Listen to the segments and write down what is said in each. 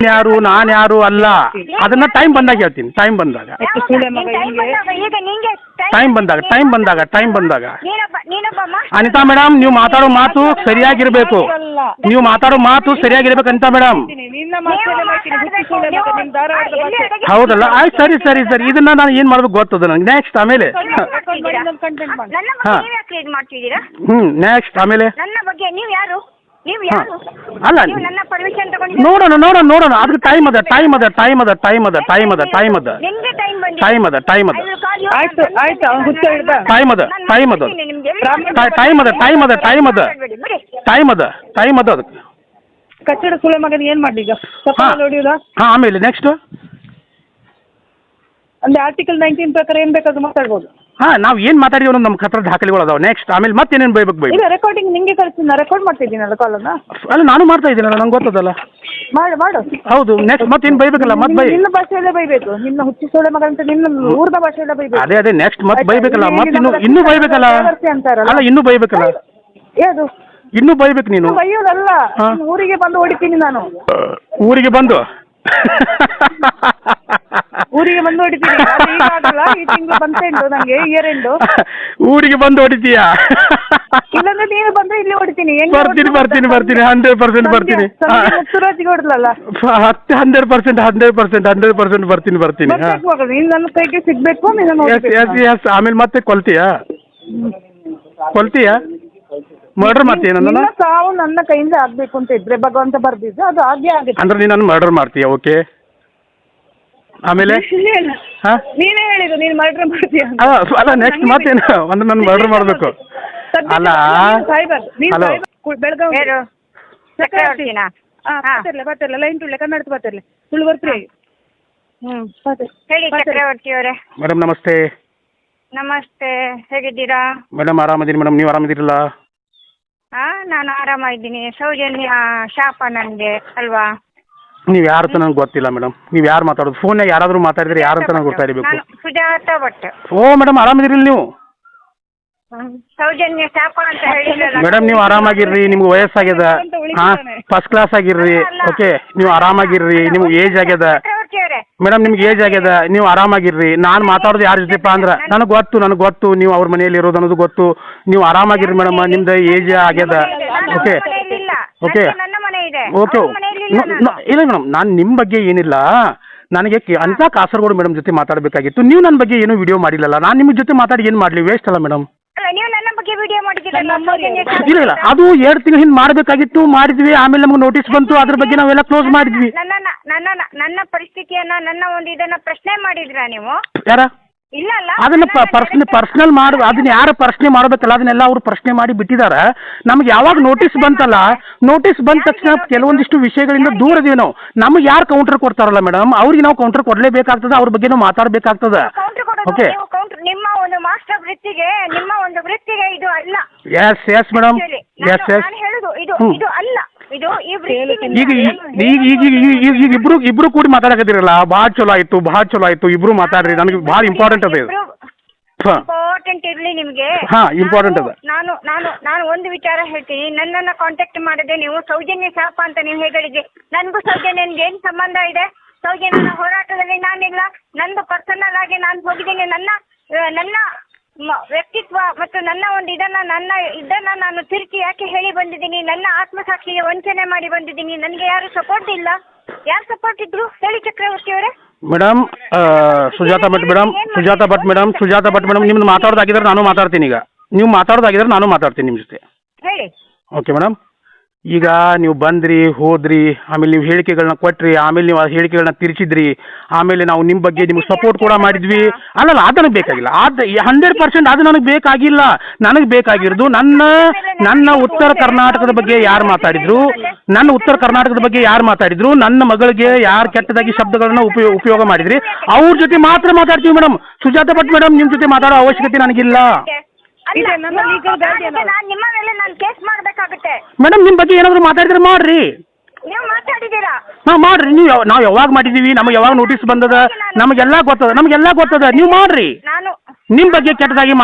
ಯಾರು ನಾನು ಯಾರು ಅಲ್ಲ, ಅದನ್ನ ಟೈಮ್ ಬಂದಾಗ ಹೇಳ್ತೀನಿ. ಟೈಮ್ ಬಂದಾಗ ಅನಿತಾ ಮೇಡಮ್, ನೀವು ಮಾತಾಡೋ ಮಾತು ಸರಿಯಾಗಿರ್ಬೇಕು. ನೀವು ಮಾತಾಡೋ ಮಾತು ಸರಿಯಾಗಿರ್ಬೇಕು ಅನಿತಾ ಮೇಡಮ್. ಹೌದಲ್ಲ, ಆಯ್ತು, ಸರಿ ಸರಿ ಸರಿ. ಇದನ್ನ ನಾನು ಏನ್ ಮಾಡ್ಬೇಕು ಗೊತ್ತದ ನನಗೆ. ನೆಕ್ಸ್ಟ್ ಆಮೇಲೆ ನೆಕ್ಸ್ಟ್ ಆಮೇಲೆ ಅಲ್ಲ, ನೋಡೋಣ ನೋಡೋಣ ನೋಡೋಣ. ಅದಕ್ಕೆ ಟೈಮ್ ಅದ ಟೈಮ್ ಅದ ಟೈಮ್ ಅದ ಟೈಮ್ ಅದ ಟೈಮ್ ಅದ ಟೈಮ್ ಅದ ಟೈಮ್ ಅದ ಟೈಮ್ ಅದ ಟೈಮ್ ಅದ ಟೈಮ್ ಅದ ಟೈಮ್ ಅದ ಟೈಮ್ ಅದ ಟೈಮ್ ಅದ ಟೈಮ್ ಅದ ಟೈಮ್ ಅದ ಅದಕ್ಕೆ. ಕಚ್ಚಡ ಸುಳೆ ಮಗನ ಏನ್ ಮಾಡ್ಲಿ ಈಗ? ಹಾಂ, ಆಮೇಲೆ ನೆಕ್ಸ್ಟ್ ಅಂದ್ರೆ ಆರ್ಟಿಕಲ್ 19 ಪ್ರಕಾರ ಏನ್ ಬೇಕಾದ್ರೂ ಮಾತಾಡ್ಬೋದು. ಹಾಂ, ನಾವು ಏನು ಮಾತಾಡಿದ್ವಿ ಅನ್ನೋದು ನಮ್ಮ ಹತ್ರ ದಾಖಲೆಗಳು ಅದಾವೆ. ನೆಕ್ಸ್ಟ್ ಆಮೇಲೆ ಮತ್ತೇನೇನು ಬೈಬೇಕು ಬೈ? ಈಗ ರೆಕಾರ್ಡಿಂಗ್ ನಿಂಗೆ ಕಳಿಸ್ತೀನಿ, ನಾ ರೆಕಾರ್ಡ್ ಮಾಡ್ತಿದ್ದೀನಲ್ಲ ಕಾಲನ್ನ. ಅಲ್ಲ, ನಾನು ಮಾಡ್ತಾ ಇದ್ದೀನಲ್ಲ, ನಂಗೆ ಗೊತ್ತದಲ್ಲ. ಮಾಡು ಮಾಡು. ಹೌದು, ನೆಕ್ಸ್ಟ್ ಮತ್ತೇನು ಬೈಬೇಕಲ್ಲ? ಮತ್ತೆ ಬೈ. ನಿನ್ನ ಭಾಷೆಯಲ್ಲೇ ಬೈಬೇಕು. ನಿನ್ನ ಹುಚ್ಚಿ ಸೋಳೆ ಮಗ ಅಂತ ನಿನ್ನ ಊರ್ದ ಭಾಷೆಯಲ್ಲೇ ಬೈಬೇಕು. ಅದೇ ಅದೇ ನೆಕ್ಸ್ಟ್ ಮತ್ತೆ ಬೈಬೇಕಲ್ಲ? ಮತ್ತೆ ಇನ್ನೂ ಬೈಬೇಕಲ್ಲ? ಅಲ್ಲ, ಇನ್ನೂ ಬೈಬೇಕಲ್ಲ? ಯಾವುದು ಇನ್ನೂ ಬೈಬೇಕು ನೀನು? ಬೈಯೋದಲ್ಲ, ಊರಿಗೆ ಬಂದು ಹೊಡಿತೀನಿ ನಾನು. ಊರಿಗೆ ಬಂದು ಊರಿಗೆ ಬಂದು ಹೊಡಿತೀನಿ. ಈ ತಿಂಗಳು ಬಂತೆಂಡು ನಂಗೆ ಇಯರ್ ಎಂಡು. ಊರಿಗೆ ಬಂದು ಹೊಡಿತೀಯಾ? ಇಲ್ಲಾಂದ್ರೆ ನೀನು ಬಂದ್ರೆ ಇಲ್ಲಿ ಹೊಡಿತೀನಿ. ಬರ್ತೀನಿ ಬರ್ತೀನಿ ಬರ್ತೀನಿ 100% ಬರ್ತೀನಿ. ಮುತ್ತುರಾಜಿಗೆ ಹೊಡ್ಲಲ್ಲ 100% ಬರ್ತೀನಿ ಬರ್ತೀನಿ. ನೀನು ನನ್ನ ಕೈಗೆ ಸಿಗ್ಬೇಕು. ಆಮೇಲೆ ಮತ್ತೆ ಕೊಲ್ತೀಯಾ? ಮರ್ಡರ್ ಮಾಡ್ತೀಯ ನನ್ನ? ಸಾವು ನನ್ನ ಕೈಯಿಂದ ಆಗ್ಬೇಕು ಅಂತ ಇದ್ರೆ ಭಗವಂತ ಬರ್ದಿದ್ದು ಅದು ಹಾಗೆ ಆಗುತ್ತೆ. ಅಂದ್ರೆ ನೀನು ನನ್ನ ಮರ್ಡರ್ ಮಾಡ್ತೀಯ? ಓಕೆ, ಆಮೇಲೆ ನೀನೇ ಹೇಳಿದ್ದು ನೀನು ಮರ್ಡರ್ ಮಾಡ್ತೀಯ. ಅಲ್ಲ, ನೆಕ್ಸ್ಟ್ ಮತ್ತೇನು ಅಂದ್ರೆ ನಾನು ಮರ್ಡರ್ ಮಾಡಬೇಕು ಅಲ್ಲ? ಹಲೋ, ಬೆಳಗಾವಿ ಬರ್ತಿರ್ಲ ಲೈನ್ ತುಳ್ಳೆ ಕನ್ನಡದ ಬರ್ತಿರ್ಲಿ ತುಳು ಬರ್ತೀರಿ. ಹೇಳಿ ಚಕ್ರವರ್ತಿ ಅವರೇ. ಮೇಡಮ್ ನಮಸ್ತೆ. ನಮಸ್ತೆ, ಹೇಗಿದ್ದೀರಾ? ಮೇಡಮ್ ಆರಾಮದೀನಿ ಮೇಡಮ್, ನೀವು ಆರಾಮದಿರಲ್ಲ? ನಾನು ಆರಾಮಾಗಿದ್ದೀನಿ. ಸೌಜನ್ಯ ಶಾಪ ನನಗೆ ಅಲ್ವಾ? ನೀವು ಯಾರು ಅಂತ ನನಗೆ ಗೊತ್ತಿಲ್ಲ ಮೇಡಮ್. ನೀವು ಯಾರು ಮಾತಾಡೋದು? ಫೋನ್ಯಾಗ ಯಾರಾದರೂ ಮಾತಾಡಿದ್ರೆ ಯಾರು ಅಂತ ನಂಗೆ ಗೊತ್ತಾಗಬೇಕು. ಸುಜಾತ ಭಟ್. ಓ ಮೇಡಮ್, ಆರಾಮದಿರಲ್ಲ ನೀವು? ಸೌಜನ್ಯ ಶಾಪ ಅಂತ ಹೇಳಿದ್ರಲ್ಲ ಮೇಡಮ್, ನೀವು ಆರಾಮಾಗಿರ್ರಿ. ನಿಮ್ಗೆ ವಯಸ್ಸಾಗ್ಯದ, ಫಸ್ಟ್ ಕ್ಲಾಸ್ ಆಗಿರ್ರಿ. ಓಕೆ, ನೀವು ಆರಾಮಾಗಿರ್ರಿ. ನಿಮ್ಗೆ ಏಜ್ ಆಗ್ಯದ ಮೇಡಮ್, ನಿಮ್ಗೆ ಏಜ್ ಆಗ್ಯದ, ನೀವು ಆರಾಮಾಗಿರ್ರಿ. ನಾನು ಮಾತಾಡೋದು ಯಾರ ಜೊತೆಪ್ಪ ಅಂದ್ರೆ ನನಗೆ ಗೊತ್ತು ನೀವು ಅವ್ರ ಮನೆಯಲ್ಲಿ ಇರೋದು ಅನ್ನೋದು ಗೊತ್ತು. ನೀವು ಆರಾಮಾಗಿರ್ರಿ ಮೇಡಮ್, ನಿಮ್ದು ಏಜ್ ಆಗ್ಯದ. Okay okay okay. ಇಲ್ಲ ಮೇಡಮ್, ನಾನು ನಿಮ್ಮ ಬಗ್ಗೆ ಏನಿಲ್ಲ. ನನಗೆ ಅಂತ ಕಾಸರಗೋಡು ಮೇಡಮ್ ಜೊತೆ ಮಾತಾಡಬೇಕಾಗಿತ್ತು. ನೀವು ನನ್ನ ಬಗ್ಗೆ ಏನೂ ವಿಡಿಯೋ ಮಾಡಿಲ್ಲಲ್ಲ. ನಾನು ನಿಮ್ಮ ಜೊತೆ ಮಾತಾಡಿ ಏನು ಮಾಡಲಿ? ವೇಸ್ಟ್ ಅಲ್ಲ ಮೇಡಮ್. ಇಲ್ಲ ಇಲ್ಲ, ಅದು 2 ತಿಂಗಳ ಹಿಂದೆ ಮಾಡಬೇಕಾಗಿತ್ತು, ಮಾಡಿದ್ವಿ. ಆಮೇಲೆ ನಮ್ಗೆ ನೋಟಿಸ್ ಬಂತು, ಅದ್ರ ಬಗ್ಗೆ ನಾವೆಲ್ಲ ಕ್ಲೋಸ್ ಮಾಡಿದ್ವಿ. ನನ್ನ ಪರಿಸ್ಥಿತಿಯನ್ನ, ನನ್ನ ಒಂದು ಇದನ್ನ ಪ್ರಶ್ನೆ ಮಾಡಿದ್ರಾ ನೀವು? ಯಾರ? ಇಲ್ಲ ಅಲ್ಲ, ಅದನ್ನ ಪರ್ಸನಲ್ ಮಾಡಿ ಅದನ್ನ ಯಾರು ಪ್ರಶ್ನೆ ಮಾಡಬೇಕಲ್ಲ ಅದನ್ನೆಲ್ಲ ಅವರು ಪ್ರಶ್ನೆ ಮಾಡಿ ಬಿಟ್ಟಿದ್ದಾರೆ. ನಮ್ಗೆ ಯಾವಾಗ ನೋಟಿಸ್ ಬಂತಲ್ಲ, ನೋಟಿಸ್ ಬಂದ ತಕ್ಷಣ ಕೆಲವೊಂದಿಷ್ಟು ವಿಷಯಗಳಿಂದ ದೂರ ಇದೀವಿ ನಾವು. ನಮ್ಗೆ ಯಾರು ಕೌಂಟರ್ ಕೊಡ್ತಾರಲ್ಲ ಮೇಡಮ್, ಅವ್ರಿಗೆ ನಾವು ಕೌಂಟರ್ ಕೊಡಲೇಬೇಕಾಗ್ತದೆ. ಅವ್ರ ಬಗ್ಗೆ ನಾವು ಮಾತಾಡಬೇಕಾಗ್ತದೆ. ಓಕೆ, ನಿಮ್ಮ ಒಂದು ಮಾಸ್ಟರ್ ವೃತ್ತಿಗೆ, ನಿಮ್ಮ ಒಂದು ವೃತ್ತಿಗೆ ಇದು ಅಲ್ಲ. ಎಸ್ ಮೇಡಮ್, ಎಸ್ ಹೇಳುದು ಇದು ಅಲ್ಲ. ಇದು ಈಗ ಇಬ್ರು ಕೂಡಿ ಮಾತಾಡಕತ್ತಿರಲ್ಲ, ಭಾಳ ಚಲೋ ಆಯ್ತು. ಇಬ್ರು ಮಾತಾಡ್ರಿ, ನನಗೆ ಭಾಳ ಇಂಪಾರ್ಟೆಂಟ್ ಅದ ಇದು. ಇಂಪಾರ್ಟೆಂಟ್ ಇರ್ಲಿ ನಿಮ್ಗೆ. ಇಂಪಾರ್ಟೆಂಟ್ ಅದ. ನಾನು ಒಂದು ವಿಚಾರ ಹೇಳ್ತೀನಿ. ನನ್ನನ್ನ ಕಾಂಟ್ಯಾಕ್ಟ್ ಮಾಡದೆ ನೀವು ಸೌಜನ್ಯ ಶಾಪ ಅಂತ ನೀವು ಹೇಳಿದ್ರಿ. ನನ್ಗೂ ಸೌಜನ್ಯನ್ಗೆ ಏನ್ ಸಂಬಂಧ ಇದೆ? ಸೌಜನ್ಯನ ಹೋರಾಟದಲ್ಲಿ ನಾನಿಲ್ಲ. ನಂದು ಪರ್ಸನಲ್ ಆಗಿ ನಾನು ಹೋಗಿದ್ದೀನಿ. ನನ್ನ ವ್ಯಕ್ತಿತ್ವ ಮತ್ತು ನನ್ನ ಒಂದು ಇದನ್ನ ನಾನು ತಿರುಚಿ ಯಾಕೆ ಹೇಳಿ ಬಂದಿದ್ದೀನಿ? ನನ್ನ ಆತ್ಮಸಾಕ್ಷಿಗೆ ವಂಚನೆ ಮಾಡಿ ಬಂದಿದ್ದೀನಿ. ನನಗೆ ಯಾರು ಸಪೋರ್ಟ್ ಇಲ್ಲ. ಯಾರು ಸಪೋರ್ಟ್ ಇದ್ರು ಹೇಳಿ ಚಕ್ರವರ್ತಿ ಅವರೇ? ಮೇಡಮ್, ಸುಜಾತ ಭಟ್ ಮೇಡಮ್ ನಿಮ್ದು ಮಾತಾಡೋದಾಗಿದ್ರೆ ನಾನು ಮಾತಾಡ್ತೀನಿ. ಈಗ ನೀವು ಮಾತಾಡೋದಾಗಿದ್ರೆ ನಾನು ಮಾತಾಡ್ತೀನಿ ನಿಮ್ಮ ಜೊತೆ. ಹೇಳಿ. ಓಕೆ ಮೇಡಮ್, ಈಗ ನೀವು ಬಂದ್ರಿ, ಹೋದ್ರಿ, ಆಮೇಲೆ ನೀವು ಹೇಳಿಕೆಗಳನ್ನ ಕೊಟ್ರಿ, ಆಮೇಲೆ ನೀವು ಆ ಹೇಳಿಕೆಗಳನ್ನ ತಿರ್ಚಿದ್ರಿ, ಆಮೇಲೆ ನಾವು ನಿಮ್ಮ ಬಗ್ಗೆ ನಿಮ್ಗೆ ಸಪೋರ್ಟ್ ಕೂಡ ಮಾಡಿದ್ವಿ. ಅಲ್ಲಲ್ಲ, ಅದು ನನಗೆ ಬೇಕಾಗಿಲ್ಲ. 100% ಅದು ನನಗೆ ಬೇಕಾಗಿಲ್ಲ. ನನಗೆ ಬೇಕಾಗಿರೋದು ನನ್ನ ಉತ್ತರ ಕರ್ನಾಟಕದ ಬಗ್ಗೆ ಯಾರು ಮಾತಾಡಿದ್ರು, ನನ್ನ ಮಗಳಿಗೆ ಯಾರು ಕೆಟ್ಟದಾಗಿ ಶಬ್ದಗಳನ್ನ ಉಪಯೋಗ ಮಾಡಿದ್ರಿ, ಅವ್ರ ಜೊತೆ ಮಾತ್ರ ಮಾತಾಡ್ತೀವಿ ಮೇಡಮ್. ಸುಜಾತ ಭಟ್ ಮೇಡಮ್, ನಿಮ್ಮ ಜೊತೆ ಮಾತಾಡೋ ಅವಶ್ಯಕತೆ ನನಗಿಲ್ಲ. ನಿಮ್ಮ ಮೇಲೆ ನಾನು ಕೇಸ್ ಮಾಡಬೇಕಾಗುತ್ತೆ ಮೇಡಮ್. ನಿಮ್ಮ ಬಗ್ಗೆ ಏನಾದರೂ ಮಾತಾಡಿದ್ರೆ ಮಾಡ್ರಿ. ನೀವು ಮಾತಾಡಿದ್ದೀರಾ? ಮಾಡ್ರಿ. ನಾವು ಯಾವಾಗ ಮಾಡಿದೀವಿ, ನಮಗೆ ಯಾವಾಗ ನೋಟಿಸ್ ಬಂದದ, ನಮಗೆಲ್ಲ ಗೊತ್ತದ. ನೀವು ಮಾಡ್ರಿ. ನಿಮ್ಮ ಬಗ್ಗೆ ಕೆಟ್ಟದಾಗಿ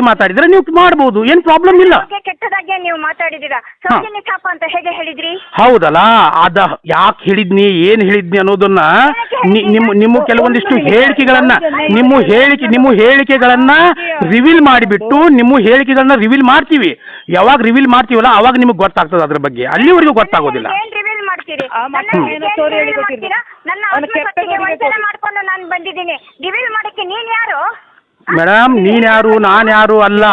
ಮಾತಾಡಿದ್ರೆ ನೀವು ಮಾಡ್ಬೋದು, ಏನು ಪ್ರಾಬ್ಲಮ್ ಇಲ್ಲ. ಕೆಟ್ಟದಾಗಿ ಬಗ್ಗೆ ನೀವು ಮಾತಾಡಿದ್ದೀರಾ. ಸೌಜನ್ಯ ಶಾಪ ಅಂತ ಹೇಗೆ ಹೇಳಿದ್ರಿ? ಹೌದಲ್ಲ, ಅದ ಯಾಕೆ ಹೇಳಿದ್ನಿ, ಏನ್ ಹೇಳಿದ್ನಿ ಅನ್ನೋದನ್ನ ನಿಮ್ಮ ಕೆಲವೊಂದಿಷ್ಟು ಹೇಳಿಕೆಗಳನ್ನ ನಿಮ್ಮ ಹೇಳಿಕೆಗಳನ್ನ ರಿವೀಲ್ ಮಾಡಿಬಿಟ್ಟು ನಿಮ್ಮ ಹೇಳಿಕೆಗಳನ್ನ ರಿವೀಲ್ ಮಾಡ್ತೀವಿ. ಯಾವಾಗ ರಿವೀಲ್ ಮಾಡ್ತೀವಲ್ಲ ಅವಾಗ ನಿಮಗೆ ಗೊತ್ತಾಗ್ತದೆ ಅದ್ರ ಬಗ್ಗೆ, ಅಲ್ಲಿವರೆಗೂ ಗೊತ್ತಾಗೋದಿಲ್ಲ. ಏನ್ ರಿವೀಲ್ ಮಾಡ್ತೀರಿ? ನನ್ನ ವಂಚನೆ ಮಾಡ್ಕೊಂಡು ನಾನು ಬಂದಿದ್ದೀನಿ. ರಿವೀಲ್ ಮಾಡಕ್ಕೆ ನೀನ್ ಯಾರು? ಮೇಡಮ್, ನೀನ್ ಯಾರು ನಾನ್ ಯಾರು ಅಲ್ಲ,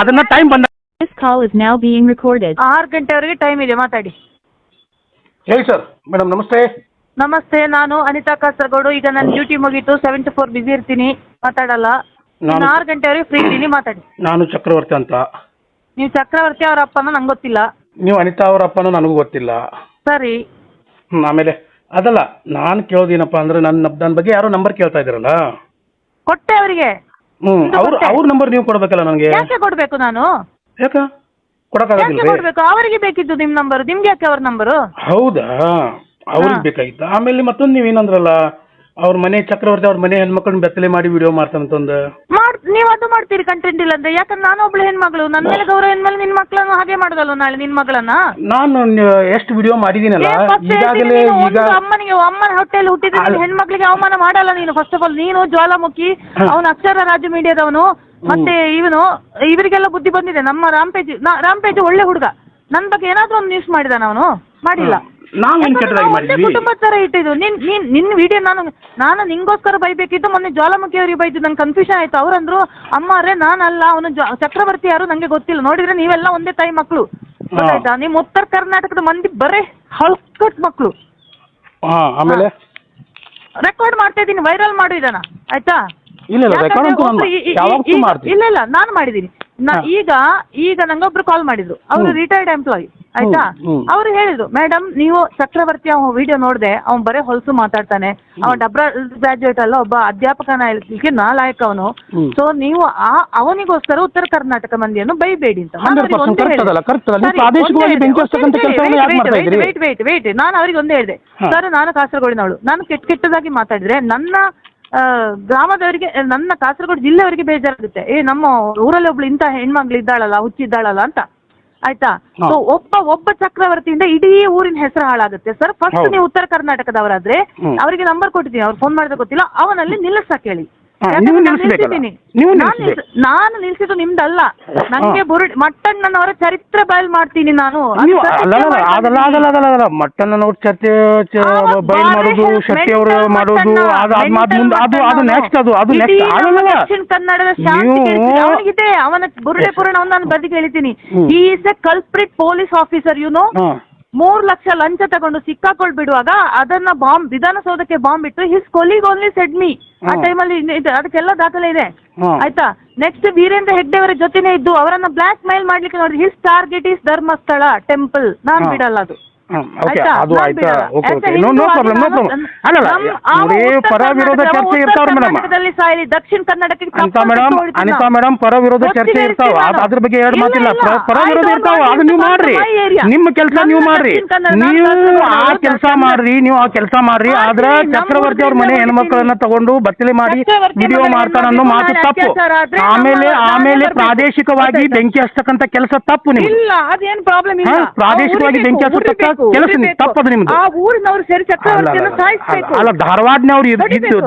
ಅದನ್ನ ಟೈಮ್ ಬಂದ. This call is now being recorded. 6 ಗಂಟೆವರೆಗೆ ಟೈಮ್ ಇದೆ, ಮಾತಾಡಿ. ಹೇಳಿ ಸರ್. ಮೇಡಮ್ ನಮಸ್ತೆ. ನಮಸ್ತೆ, ನಾನು ಅನಿತಾ ಕಾಸರಗೋಡು. ಈಗ ನನ್ನ ಡ್ಯೂಟಿ ಮುಗೀತು, 7 to 4 ಬಿಸಿ ಇರ್ತೀನಿ, ಮಾತಾಡಲ್ಲ. ನಾನು 6 ಗಂಟೆವರೆಗೆ ಫ್ರೀ ಇದ್ದೀನಿ, ಮಾತಾಡಿ. ನಾನು ಚಕ್ರವರ್ತಿ ಅಂತ. ನೀವು ಚಕ್ರವರ್ತಿ ಅವ್ರ ಅಪ್ಪನ ನಂಗೆ ಗೊತ್ತಿಲ್ಲ. ನೀವು ಅನಿತಾ ಅವ್ರ ಅಪ್ಪನೂ ನನಗೂ ಗೊತ್ತಿಲ್ಲ. ಸರಿ. ಆಮೇಲೆ ಅದಲ್ಲ, ನಾನು ಕೇಳೋದೇನಪ್ಪ ಅಂದ್ರೆ ನನ್ನ ಬಗ್ಗೆ ಯಾರೋ ನಂಬರ್ ಕೇಳ್ತಾ ಇದ್ದೀರಲ್ಲ. ಕೊಟ್ಟೆ ಅವರಿಗೆ. ಅವ್ರ ನಂಬರ್ ನೀವು ಕೊಡ್ಬೇಕಲ್ಲ ನನಗೆ. ಯಾಕೆ ಕೊಡ್ಬೇಕು ನಾನು? ಯಾಕ ಕೊಡಕ್ಕಾಗಲ್ಲ? ಕೊಡ್ಬೇಕು, ಅವರಿಗೆ ಬೇಕಿದ್ದು ನಿಮ್ ನಂಬರ್, ನಿಮ್ಗೆ ಯಾಕೆ ಅವ್ರ ನಂಬರು? ಹೌದಾ, ಅವ್ರಿಗೆ ಬೇಕಾಗಿತ್ತು. ಆಮೇಲೆ ಮತ್ತೊಂದು ನೀವೇನಂದ್ರಲ್ಲ, ಅವ್ರ ಮನೆ ಚಕ್ರವರ್ತಿ ಅವ್ರ ಮನೆ ಹೆಣ್ಮಕ್ಳನ್ನ ಬೆತ್ತಲೆ ಮಾಡಿ ವಿಡಿಯೋ ಮಾಡ್ತಾನಂತಂದು. ನೀವು ಅದು ಮಾಡ್ತೀರಿ, ಕಂಟೆಂಟ್ ಇಲ್ಲ ಅಂದ್ರೆ. ಯಾಕಂದ್ರೆ ನಾನು ಒಬ್ಳು ಹೆಣ್ಮಗಳು, ನನ್ನ ಮೇಲೆ ಗೌರವ ಹೆಣ್ಮೇಲೆ ನಿನ್ ಮಕ್ಳನ್ನು ಹಾಗೆ ಮಾಡೋದಲ್ವ ನಾಳೆ ನಿನ್ ಮಗಳನ್ನ. ನಾನು ಎಷ್ಟು ವಿಡಿಯೋ ಮಾಡಿದೀನಲ್ಲ ಈಗಾಗಲೇ. ಈಗ ಅಮ್ಮನ ಹೊಟ್ಟೆಯಲ್ಲಿ ಹುಟ್ಟಿದ ಹೆಣ್ಮಕ್ಳಿಗೆ ಅವಮಾನ ಮಾಡಲ್ಲ ನೀನು. ಫಸ್ಟ್ ಆಫ್ ಆಲ್ ನೀನು ಜ್ವಾಲಾಮುಖಿ, ಅವನು ಅಕ್ಷರ ರಾಜು ಮೀಡಿಯಾದವನು. ಮತ್ತೆ ಇವರಿಗೆಲ್ಲ ಬುದ್ಧಿ ಬಂದಿದೆ. ನಮ್ಮ ರಾಮ್ಪೇಜ್ ಒಳ್ಳೆ ಹುಡುಗ. ನನ್ನ ಬಗ್ಗೆ ಏನಾದ್ರೂ ಒಂದು ನ್ಯೂಸ್ ಮಾಡಿದಾನ ಅವನು? ಮಾಡಿಲ್ಲ. ಕುಟುಂಬದ ತರ ಇಟ್ಟಿದ್ದು ನಿನ್ನ ವಿಡಿಯೋ. ನಾನು ನಿಂಗೋಸ್ಕರ ಬೈಬೇಕಿತ್ತು. ಮೊನ್ನೆ ಜ್ವಾಲಾಮುಖಿ ಅವರಿಗೆ ಬೈದು ನಂಗೆ ಕನ್ಫ್ಯೂಷನ್ ಆಯ್ತು. ಅವ್ರಂದ್ರು, ಅಮ್ಮರೇ ನಾನಲ್ಲ, ಅವನು ಚಕ್ರವರ್ತಿ ಯಾರು ನಂಗೆ ಗೊತ್ತಿಲ್ಲ. ನೋಡಿದ್ರೆ ನೀವೆಲ್ಲ ಒಂದೇ ತಾಯಿ ಮಕ್ಕಳು, ಗೊತ್ತಾಯ್ತಾ? ನಿಮ್ ಉತ್ತರ ಕರ್ನಾಟಕದ ಮಂದಿ ಬರೇ ಹಲ್ಕಟ್ ಮಕ್ಕಳು. ಆಮೇಲೆ ರೆಕಾರ್ಡ್ ಮಾಡ್ತಾ ಇದ್ದೀನಿ, ವೈರಲ್ ಮಾಡು ಇದನ್ನ, ಆಯ್ತಾ? ಇಲ್ಲ, ನಾನು ಮಾಡಿದ್ದೀನಿ. ಈಗ ನಂಗೊಬ್ರು ಕಾಲ್ ಮಾಡಿದ್ರು, ಅವರು ರಿಟೈರ್ಡ್ ಎಂಪ್ಲಾಯಿ, ಆಯ್ತಾ? ಅವ್ರು ಹೇಳಿದ್ರು, ಮೇಡಮ್ ನೀವು ಚಕ್ರವರ್ತಿ ಅವನ ವಿಡಿಯೋ ನೋಡಿದೆ, ಅವ್ನು ಬರೇ ಹೊಲಸು ಮಾತಾಡ್ತಾನೆ, ಅವನ್ ಡಬ್ರಾ ಗ್ರಾಜುಯೇಟ್ ಅಲ್ಲ, ಒಬ್ಬ ಅಧ್ಯಾಪಕನ ನಾಲಾಯಕ ಅವನು. ಸೊ ನೀವು ಅವನಿಗೋಸ್ಕರ ಉತ್ತರ ಕರ್ನಾಟಕ ಮಂದಿಯನ್ನು ಬೈಬೇಡಿ ಅಂತ. ನಾನು ಅವ್ರಿಗೆ ಒಂದೇ ಹೇಳಿದೆ, ಸರ್ ನಾನು ಕಾಸರಗೋಡಿನವಳು, ನಾನು ಕೆಟ್ಟದಾಗಿ ಮಾತಾಡಿದ್ರೆ ನನ್ನ ಗ್ರಾಮದವರಿಗೆ, ನನ್ನ ಕಾಸರಗೋಡು ಜಿಲ್ಲೆಯವರಿಗೆ ಬೇಜಾರಾಗುತ್ತೆ. ನಮ್ಮ ಊರಲ್ಲಿ ಒಬ್ಳು ಇಂಥ ಹೆಣ್ಮಗ್ಳು ಇದ್ದಾಳಲ್ಲ, ಹುಚ್ಚಿದ್ದಾಳಲ್ಲ ಅಂತ, ಆಯ್ತಾ? ಸೊ ಒಬ್ಬ ಚಕ್ರವರ್ತಿಯಿಂದ ಇಡೀ ಊರಿನ ಹೆಸರು ಹಾಳಾಗುತ್ತೆ ಸರ್. ಫಸ್ಟ್ ನೀವು ಉತ್ತರ ಕರ್ನಾಟಕದವರಾದ್ರೆ ಅವರಿಗೆ ನಂಬರ್ ಕೊಟ್ಟಿದ್ದೀನಿ, ಅವ್ರು ಫೋನ್ ಮಾಡಿದ್ರೆ ಗೊತ್ತಿಲ್ಲ, ಅವನಲ್ಲಿ ನಿಲ್ಲಿಸಕ್ ಹೇಳಿ. ನಾನು ನಿಲ್ಸಿದ್ದು ನಿಮ್ದಲ್ಲ, ನಂಗೆ ಮಟ್ಟಣ್ಣನವರ ಚರಿತ್ರೆ ಬಯಲ್ ಮಾಡ್ತೀನಿ ನಾನು. ಮಟ್ಟಣ್ಣನವ್ರ ಚರ್ಚೆ ಬಯಲ್ ಮಾಡೋದು, ಶೆಟ್ಟಿ ಅವರು ಮಾಡೋದು, ದಕ್ಷಿಣ ಕನ್ನಡದ ಅವನಿಗಿದೆ, ಅವನ ಬುರುಡೆ ಪುರಾಣ ನಾನು ಬದಿಗೆ ಹೇಳ್ತೀನಿ. He is A culprit police officer, 3 lakh ಲಂಚ ತಗೊಂಡು ಸಿಕ್ಕಾಕೊಳ್ಬಿಡುವಾಗ ಅದನ್ನ ವಿಧಾನಸೌಧಕ್ಕೆ ಬಾಂಬ್ ಇಟ್ಟು his colleague only shed me. ಆ ಟೈಮಲ್ಲಿ ಅದಕ್ಕೆಲ್ಲ ದಾಖಲೆ ಇದೆ, ಆಯ್ತಾ? ನೆಕ್ಸ್ಟ್ ವೀರೇಂದ್ರ ಹೆಗ್ಡೆ ಅವರ ಜೊತೆನೇ ಇದ್ದು ಅವರನ್ನ ಬ್ಲಾಕ್ ಮೇಲ್ ಮಾಡ್ಲಿಕ್ಕೆ ನೋಡಿ. His target is Dharmasthala temple. ನಾನ್ ಬಿಡಲ್ಲ ಅದು. ಸಾಯಿ ದಕ್ಷಿಣ ಕನ್ನಡಕ್ಕೆ ಪರ ವಿರೋಧ ಚರ್ಚೆ ಇರ್ತಾವ, ಅದ್ರ ಬಗ್ಗೆ ಎರಡು ಮಾತಿಲ್ಲ. ಪರ ವಿರೋಧ ಇರ್ತಾವ, ಅದು ನೀವು ಮಾಡ್ರಿ, ನಿಮ್ಮ ಕೆಲಸ ನೀವು ಮಾಡ್ರಿ, ನೀವು ಆ ಕೆಲಸ ಮಾಡ್ರಿ, ಆದ್ರ ಚಕ್ರವರ್ತಿ ಅವ್ರ ಮನೆ ಹೆಣ್ಮಕ್ಳನ್ನ ತಗೊಂಡು ಬತ್ತಲೆ ಮಾಡಿ ವಿಡಿಯೋ ಮಾಡ್ತಾನನ್ನೋ ಮಾತು ತಪ್ಪು. ಆಮೇಲೆ ಪ್ರಾದೇಶಿಕವಾಗಿ ಬೆಂಕಿ ಹಚ್ಚತಕ್ಕಂತ ಕೆಲಸ ತಪ್ಪು. ನಿಮ್ಗೆ ಅದೇನು ಪ್ರಾಬ್ಲಮ್ ಇಲ್ಲ. ಪ್ರಾದೇಶಿಕವಾಗಿ ಬೆಂಕಿ ಹಚ್ಚತಕ್ಕ ಕೆಲಸ ತಪ್ಪದು ನಿಮ್ದು. ಆ ಊರಿನವರು ಸೇರಿ ಚಕ್ರವರ್ತಿಯನ್ನು ಸಾಯಿಸಬೇಕು. ಅಲ್ಲ, ಧಾರವಾಡನಾಗ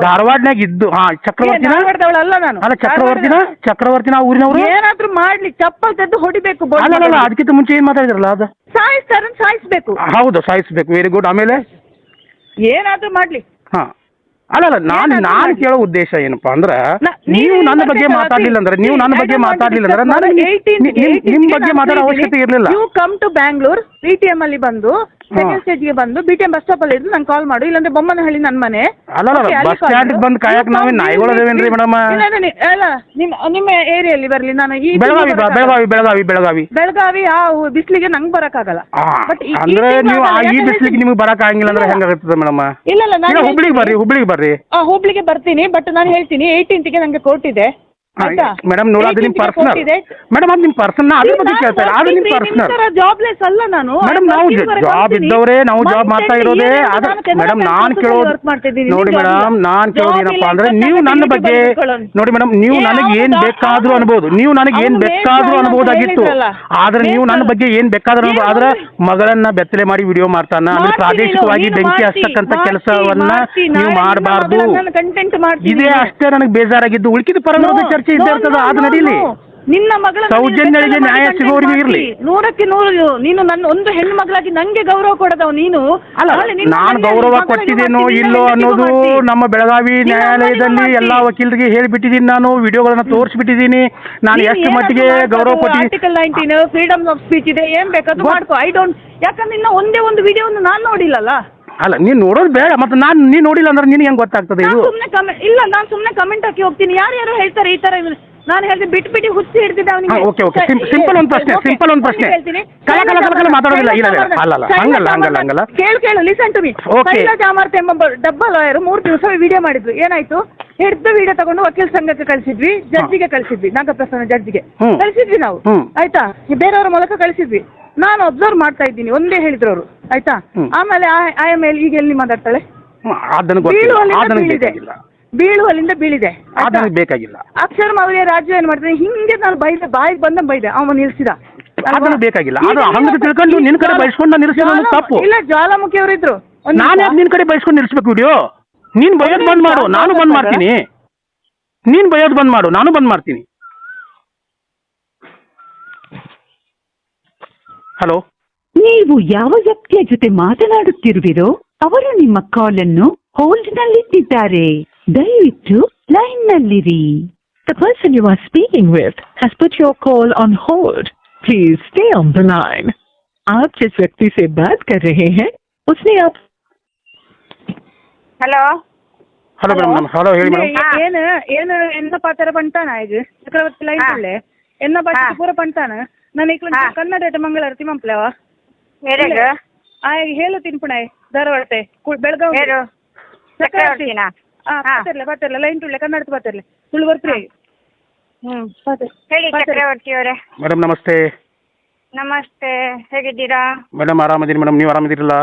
ಇದ್ದು ಚಕ್ರವರ್ತಿನ ಅಲ್ಲ, ಚಕ್ರವರ್ತಿನ ಊರಿನವರು ಏನಾದ್ರೂ ಮಾಡ್ಲಿ, ಚಪ್ಪಲ್ ತೆಗೆದು ಹೊಡಿಬೇಕು. ಅಲ್ಲ, ಅದಕ್ಕಿಂತ ಮುಂಚೆ ಏನ್ ಮಾತಾಡಿದ್ರಲ್ಲ, ಅದು ಸಾಯಿಸ್ಬೇಕು. ಹೌದು, ಸಾಯಿಸ್ಬೇಕು. Very good. ಆಮೇಲೆ ಏನಾದ್ರೂ ಮಾಡ್ಲಿ. ಅಲ್ಲ, ನಾನು ಕೇಳೋ ಉದ್ದೇಶ ಏನಪ್ಪಾ ಅಂದ್ರೆ, ನೀವು ನನ್ನ ಬಗ್ಗೆ ಮಾತಾಡ್ಲಿಲ್ಲ ಅಂದ್ರೆ ನಾನು ನಿಮ್ ಬಗ್ಗೆ ಮಾತಾಡೋ ಅವಶ್ಯಕತೆ ಇರಲಿಲ್ಲ. You come to Bangalore, BTM ಅಲ್ಲಿ ಬಂದು ಸೆಕೆಂಡ್ ಸ್ಟೇಜ್ಗೆ ಬಂದು BTM ಬಸ್ ಸ್ಟಾಪ್ ಅಲ್ಲಿ ಇದ್ದು ನಂಗೆ ಕಾಲ್ ಮಾಡು, ಇಲ್ಲಾಂದ್ರೆ ಬೊಮ್ಮನಹಳ್ಳಿ ನನ್ನ ಮನೆ. ಅಲ್ಲ, ಬಸ್ ಸ್ಟ್ಯಾಂಡ್ ಬಂದು ಕಾಯಕ್ ನಾವೇನ್ ನಾಯಿಗಳದೇವೇನ್ರಿ ಮೇಡಮ್? ಅಲ್ಲ, ನಿಮ್ಮ ಏರಿಯಲ್ಲಿ ಬರ್ಲಿ. ನಾನು ಈ ಬೆಳಗಾವಿ ಆ ಬಿಸ್ಲಿಗೆ ನಂಗೆ ಬರಕ್ಕಾಗಲ್ಲ. ಅಂದ್ರೆ ನೀವು ಈ ಬಿಸ್ಲಿಗೆ ನಿಮ್ಗೆ ಬರಕ್ ಆಗಂಗಿಲ್ಲ ಅಂದ್ರೆ ಹೆಂಗಾಗ್ತದೆ ಮೇಡಮ್? ಇಲ್ಲ, ನಾನು ಹುಬ್ಳಿಗೆ ಬರ್ರಿ. ಹುಬ್ಳಿಗೆ ಬರ್ತೀನಿ. ಬಟ್ ನಾನು ಹೇಳ್ತೀನಿ 18ಗೆ ನಂಗೆ ಕೋರ್ಟ್ ಇದೆ. ಆಯ್ತಾ? ಮೇಡಮ್ ನೋಡಿ ಅದು ನಿಮ್ಮ ಪರ್ಸನಲ್ ಕೊಟ್ಟಿದೆ. ಮೇಡಮ್ ಅದು ನಿಮ್ಮ ಪರ್ಸನಲ್ ಅದ್ರ ಬಗ್ಗೆ ಕೇಳ್ತಾ ಇಲ್ಲ ಅದು ನಿಮ್ಮ ಪರ್ಸನಲ್ ಜಾಬ್ಲೆಸ್ ಅಲ್ಲ ನಾನು ಮೇಡಮ್ ನಾವು ಜಾಬ್ ಇದ್ದವರೇ ನಾವು ಜಾಬ್ ಮಾಡ್ತಾ ಇರೋದೇ ಅದು ಮೇಡಮ್ ನಾನು ಕೇಳೋದು ನೋಡಿ ಮೇಡಮ್ ನಾನು ಕೇಳೋದು ಏನಪ್ಪಾ ಅಂದ್ರೆ ನೀವು ನನ್ನ ಬಗ್ಗೆ ನೋಡಿ ಮೇಡಮ್ ನೀವು ನನಗೆ ಏನ್ ಬೇಕಾದ್ರೂ ಅನ್ಬೋದು ನೀವು ನನಗೆ ಏನ್ ಬೇಕಾದ್ರೂ ಅನ್ಬೋದಾಗಿತ್ತು ಆದ್ರೆ ನೀವು ನನ್ನ ಬಗ್ಗೆ ಏನ್ ಬೇಕಾದ್ರೂ ಅನ್ಬೋದು ಆದ್ರೆ ಮಗಳನ್ನ ಬೆತ್ತಲೆ ಮಾಡಿ ವಿಡಿಯೋ ಮಾಡ್ತಾನ ಅಂದ್ರೆ ಪ್ರಾದೇಶಿಕವಾಗಿ ಬೆಂಕಿ ಹಚ್ಚತಕ್ಕಂತ ಕೆಲಸವನ್ನ ನೀವು ಮಾಡಬಾರ್ದು ಕಂಟೆಂಟ್ ಮಾಡ್ತೀನಿ ಇದೇ ಅಷ್ಟೇ ನನಗೆ ಬೇಜಾರಾಗಿದ್ದು ಉಳ್ಕಿದ ಪರವಾಗಿ ಚರ್ಚೆ ಇದ್ದೇ ಇರ್ತದ ಅದು ನಡೀಲಿ ನಿನ್ನ ಮಗಳ ಸೌಜನ್ಯಗಳಿಗೆ ನ್ಯಾಯ ಸಿಗೋವರೆಗೂ ಇರ್ಲಿ 100% ನೀನು ನನ್ನ ಒಂದು ಹೆಣ್ಣು ಮಗಳಾಗಿ ನಂಗೆ ಗೌರವ ಕೊಡದವ್ ನೀನು ನಾನು ಗೌರವ ಕೊಟ್ಟಿದ್ದೇನೋ ಇಲ್ಲೋ ಅನ್ನೋದು ನಮ್ಮ ಬೆಳಗಾವಿ ನ್ಯಾಯಾಲಯದಲ್ಲಿ ಎಲ್ಲಾ ವಕೀಲರಿಗೆ ಹೇಳಿಬಿಟ್ಟಿದ್ದೀನಿ ನಾನು ವಿಡಿಯೋಗಳನ್ನ ತೋರಿಸ್ಬಿಟ್ಟಿದ್ದೀನಿ ನಾನು ಎಷ್ಟು ಮಟ್ಟಿಗೆ ಗೌರವ ಕೊಟ್ಟಿದ್ದೀನಿ ಆರ್ಟಿಕಲ್ 19 ಫ್ರೀಡಮ್ ಆಫ್ ಸ್ಪೀಚ್ ಇದೆ ಏನ್ ಬೇಕಾದ್ರೂ ಮಾಡ್ಕೋ ಐ ಡೋಂಟ್ ಯಾಕಂದ್ರೆ ಇನ್ನ ಒಂದೇ ಒಂದು ವಿಡಿಯೋವನ್ನು ನಾನು ನೋಡಿಲ್ಲಲ್ಲ ಅಲ್ಲ ನೀನು ನೋಡೋದು ಬೇಡ ಮತ್ತೆ ನೀನು ನೋಡಿಲ್ಲ ಅಂದ್ರೆ ನಿನಗೆ ಹೆಂಗ್ ಗೊತ್ತಾಗ್ತದೆ ಇದು ನಾನು ಸುಮ್ಮನೆ ಕಮೆಂಟ್ ಹಾಕಿ ಹೋಗ್ತೀನಿ ಯಾರು ಹೇಳ್ತಾರೆ ಈ ತರ ನಾನು ಹೇಳಿದೆ ಬಿಟ್ಟು ಹುಚ್ಚಿ ಹಿಡ್ತಿದ್ದೆ ಅವನಿಗೆ ಓಕೆ ಓಕೆ ಸಿಂಪಲ್ ಒಂದು ಪ್ರಶ್ನೆ ಕಲ ಮಾತಾಡೋದಿಲ್ಲ ಇಲ್ಲ ಅಲ್ಲ ಹಂಗಲ್ಲ ಕೇಳು ಲಿಸನ್ ಟು ಮಿ ಶೈಲಜಾ ಅಮರ್ತ್ ಎಂಬ ಡಬ್ಬ ಲಾಯರ್ 3 ದಿವಸ ವಿಡಿಯೋ ಮಾಡಿದ್ರು ಏನಾಯ್ತು ಹಿಡ್ದು ವಿಡಿಯೋ ತಗೊಂಡು ವಕೀಲ ಸಂಘಕ್ಕೆ ಕಳಿಸಿದ್ವಿ ಜಡ್ಜಿಗೆ ಕಳಿಸಿದ್ವಿ ನಾಗಪ್ರಸನ್ನ ಜಡ್ಜಿಗೆ ಕಳಿಸಿದ್ವಿ ನಾವು ಆಯ್ತಾ ಬೇರೆಯವರ ಮೂಲಕ ಕಳಿಸಿದ್ವಿ ನಾನು ಅಬ್ಸರ್ವ್ ಮಾಡ್ತಾ ಇದ್ದೀನಿ ಒಂದೇ ಹೇಳಿದ್ರು ಅವರು ಆಯ್ತಾ ಆಮೇಲೆ ಆಮೇಲೆ ಈಗ ಎಲ್ಲಿ ಮಾತಾಡ್ತಾಳೆ ಬೀಳುವಲ್ಲಿಂದ ಬೀಳಿದೆ ಬೇಕಾಗಿಲ್ಲ ಅಕ್ಷರ ಮೌಲ್ಯ ರಾಜ್ಯ ಏನ್ ಮಾಡ್ತಾನೆ ಹಿಂಗೆ ನಾನು ಬೈದೆ ಬಾಯಿಗೆ ಬಂದ ಬೈದೆ ಅವನು ನಿಲ್ಸಿದ ಅದನ್ನು ಬೇಕಾಗಿಲ್ಲ ಹಂಗೆ ತಿಳ್ಕೊಂಡು ನಿನ್ ಕಡೆ ಬಯಸ್ಕೊಂಡು ನಿಲ್ಸಿರೋದು ತಪ್ಪು ಇಲ್ಲ ಜ್ವಾಲಾಮುಖಿ ಅವರಿದ್ರು ನಾನು ನಿನ್ ಕಡೆ ಬಯಸ್ಕೊಂಡು ನಿಲ್ಸ್ಬೇಕು ವಿಡಿಯೋ ನೀನ್ ಬಯೋದ್ ಬಂದ್ ಮಾಡು ನಾನು ಬಂದ್ ಮಾಡ್ತೀನಿ ನೀನ್ ಬಯೋದ್ ಬಂದ್ ಮಾಡು ನಾನು ಬಂದ್ ಮಾಡ್ತೀನಿ ಹಲೋ ನೀವು ಯಾವ ವ್ಯಕ್ತಿಯ ಜೊತೆ ಮಾತನಾಡುತ್ತಿರುವಿರೋ ಅವರು ನಿಮ್ಮ ಕಾಲ್ ಅನ್ನು ಹೋಲ್ಡ್ ನಲ್ಲಿಟ್ಟಿದ್ದಾರೆ ದಯವಿಟ್ಟು line ನಲ್ಲಿರಿ. The person you are speaking with has put your call on hold. Please stay on the line. आप जिस व्यक्ति से बात कर रहे हैं उसने आप ಹಲೋ ಹಲೋ ಮೇಡಮ್ ಹಲೋ ಹೇಳಿ ಮೇಡಮ್ ಏನು ಎನ್ನ ಪಾತ್ರ ಪಂಟಾನ ಈಗ ಚಕ್ರವರ್ತಿ ಲೈನ್ ಒಳ್ಳೆ ಎನ್ನ ಪಾತ್ರ ಪೂರ ಪಂಟಾನ ನಾನು ಈಗ ಕನ್ನಡ ಮಂಗಳಾರತಿ ಮಂಪ್ಲವ ಹೇಳು ತಿನ್ಪುಣಾಯ್ ಧಾರವಾಡತೆ ಬೆಳಗಾವಿ ಚಕ್ರವರ್ತಿನಾ ಪಾತಿರ್ಲೆ ಲೈನ್ ತುಳ್ಳೆ ಕನ್ನಡದ ಪಾತಿರ್ಲೆ ತುಳು ಬರ್ತೀರಿ ಹೇಳಿ ಚಕ್ರವರ್ತಿ ಅವರೇ ಮೇಡಮ್ ನಮಸ್ತೆ ನಮಸ್ತೆ ಹೇಗಿದ್ದೀರಾ ಮೇಡಮ್ ಆರಾಮಿದ್ದೀನಿ ಮೇಡಮ್ ನೀವು ಆರಾಮಿದ್ದೀರಲ್ಲ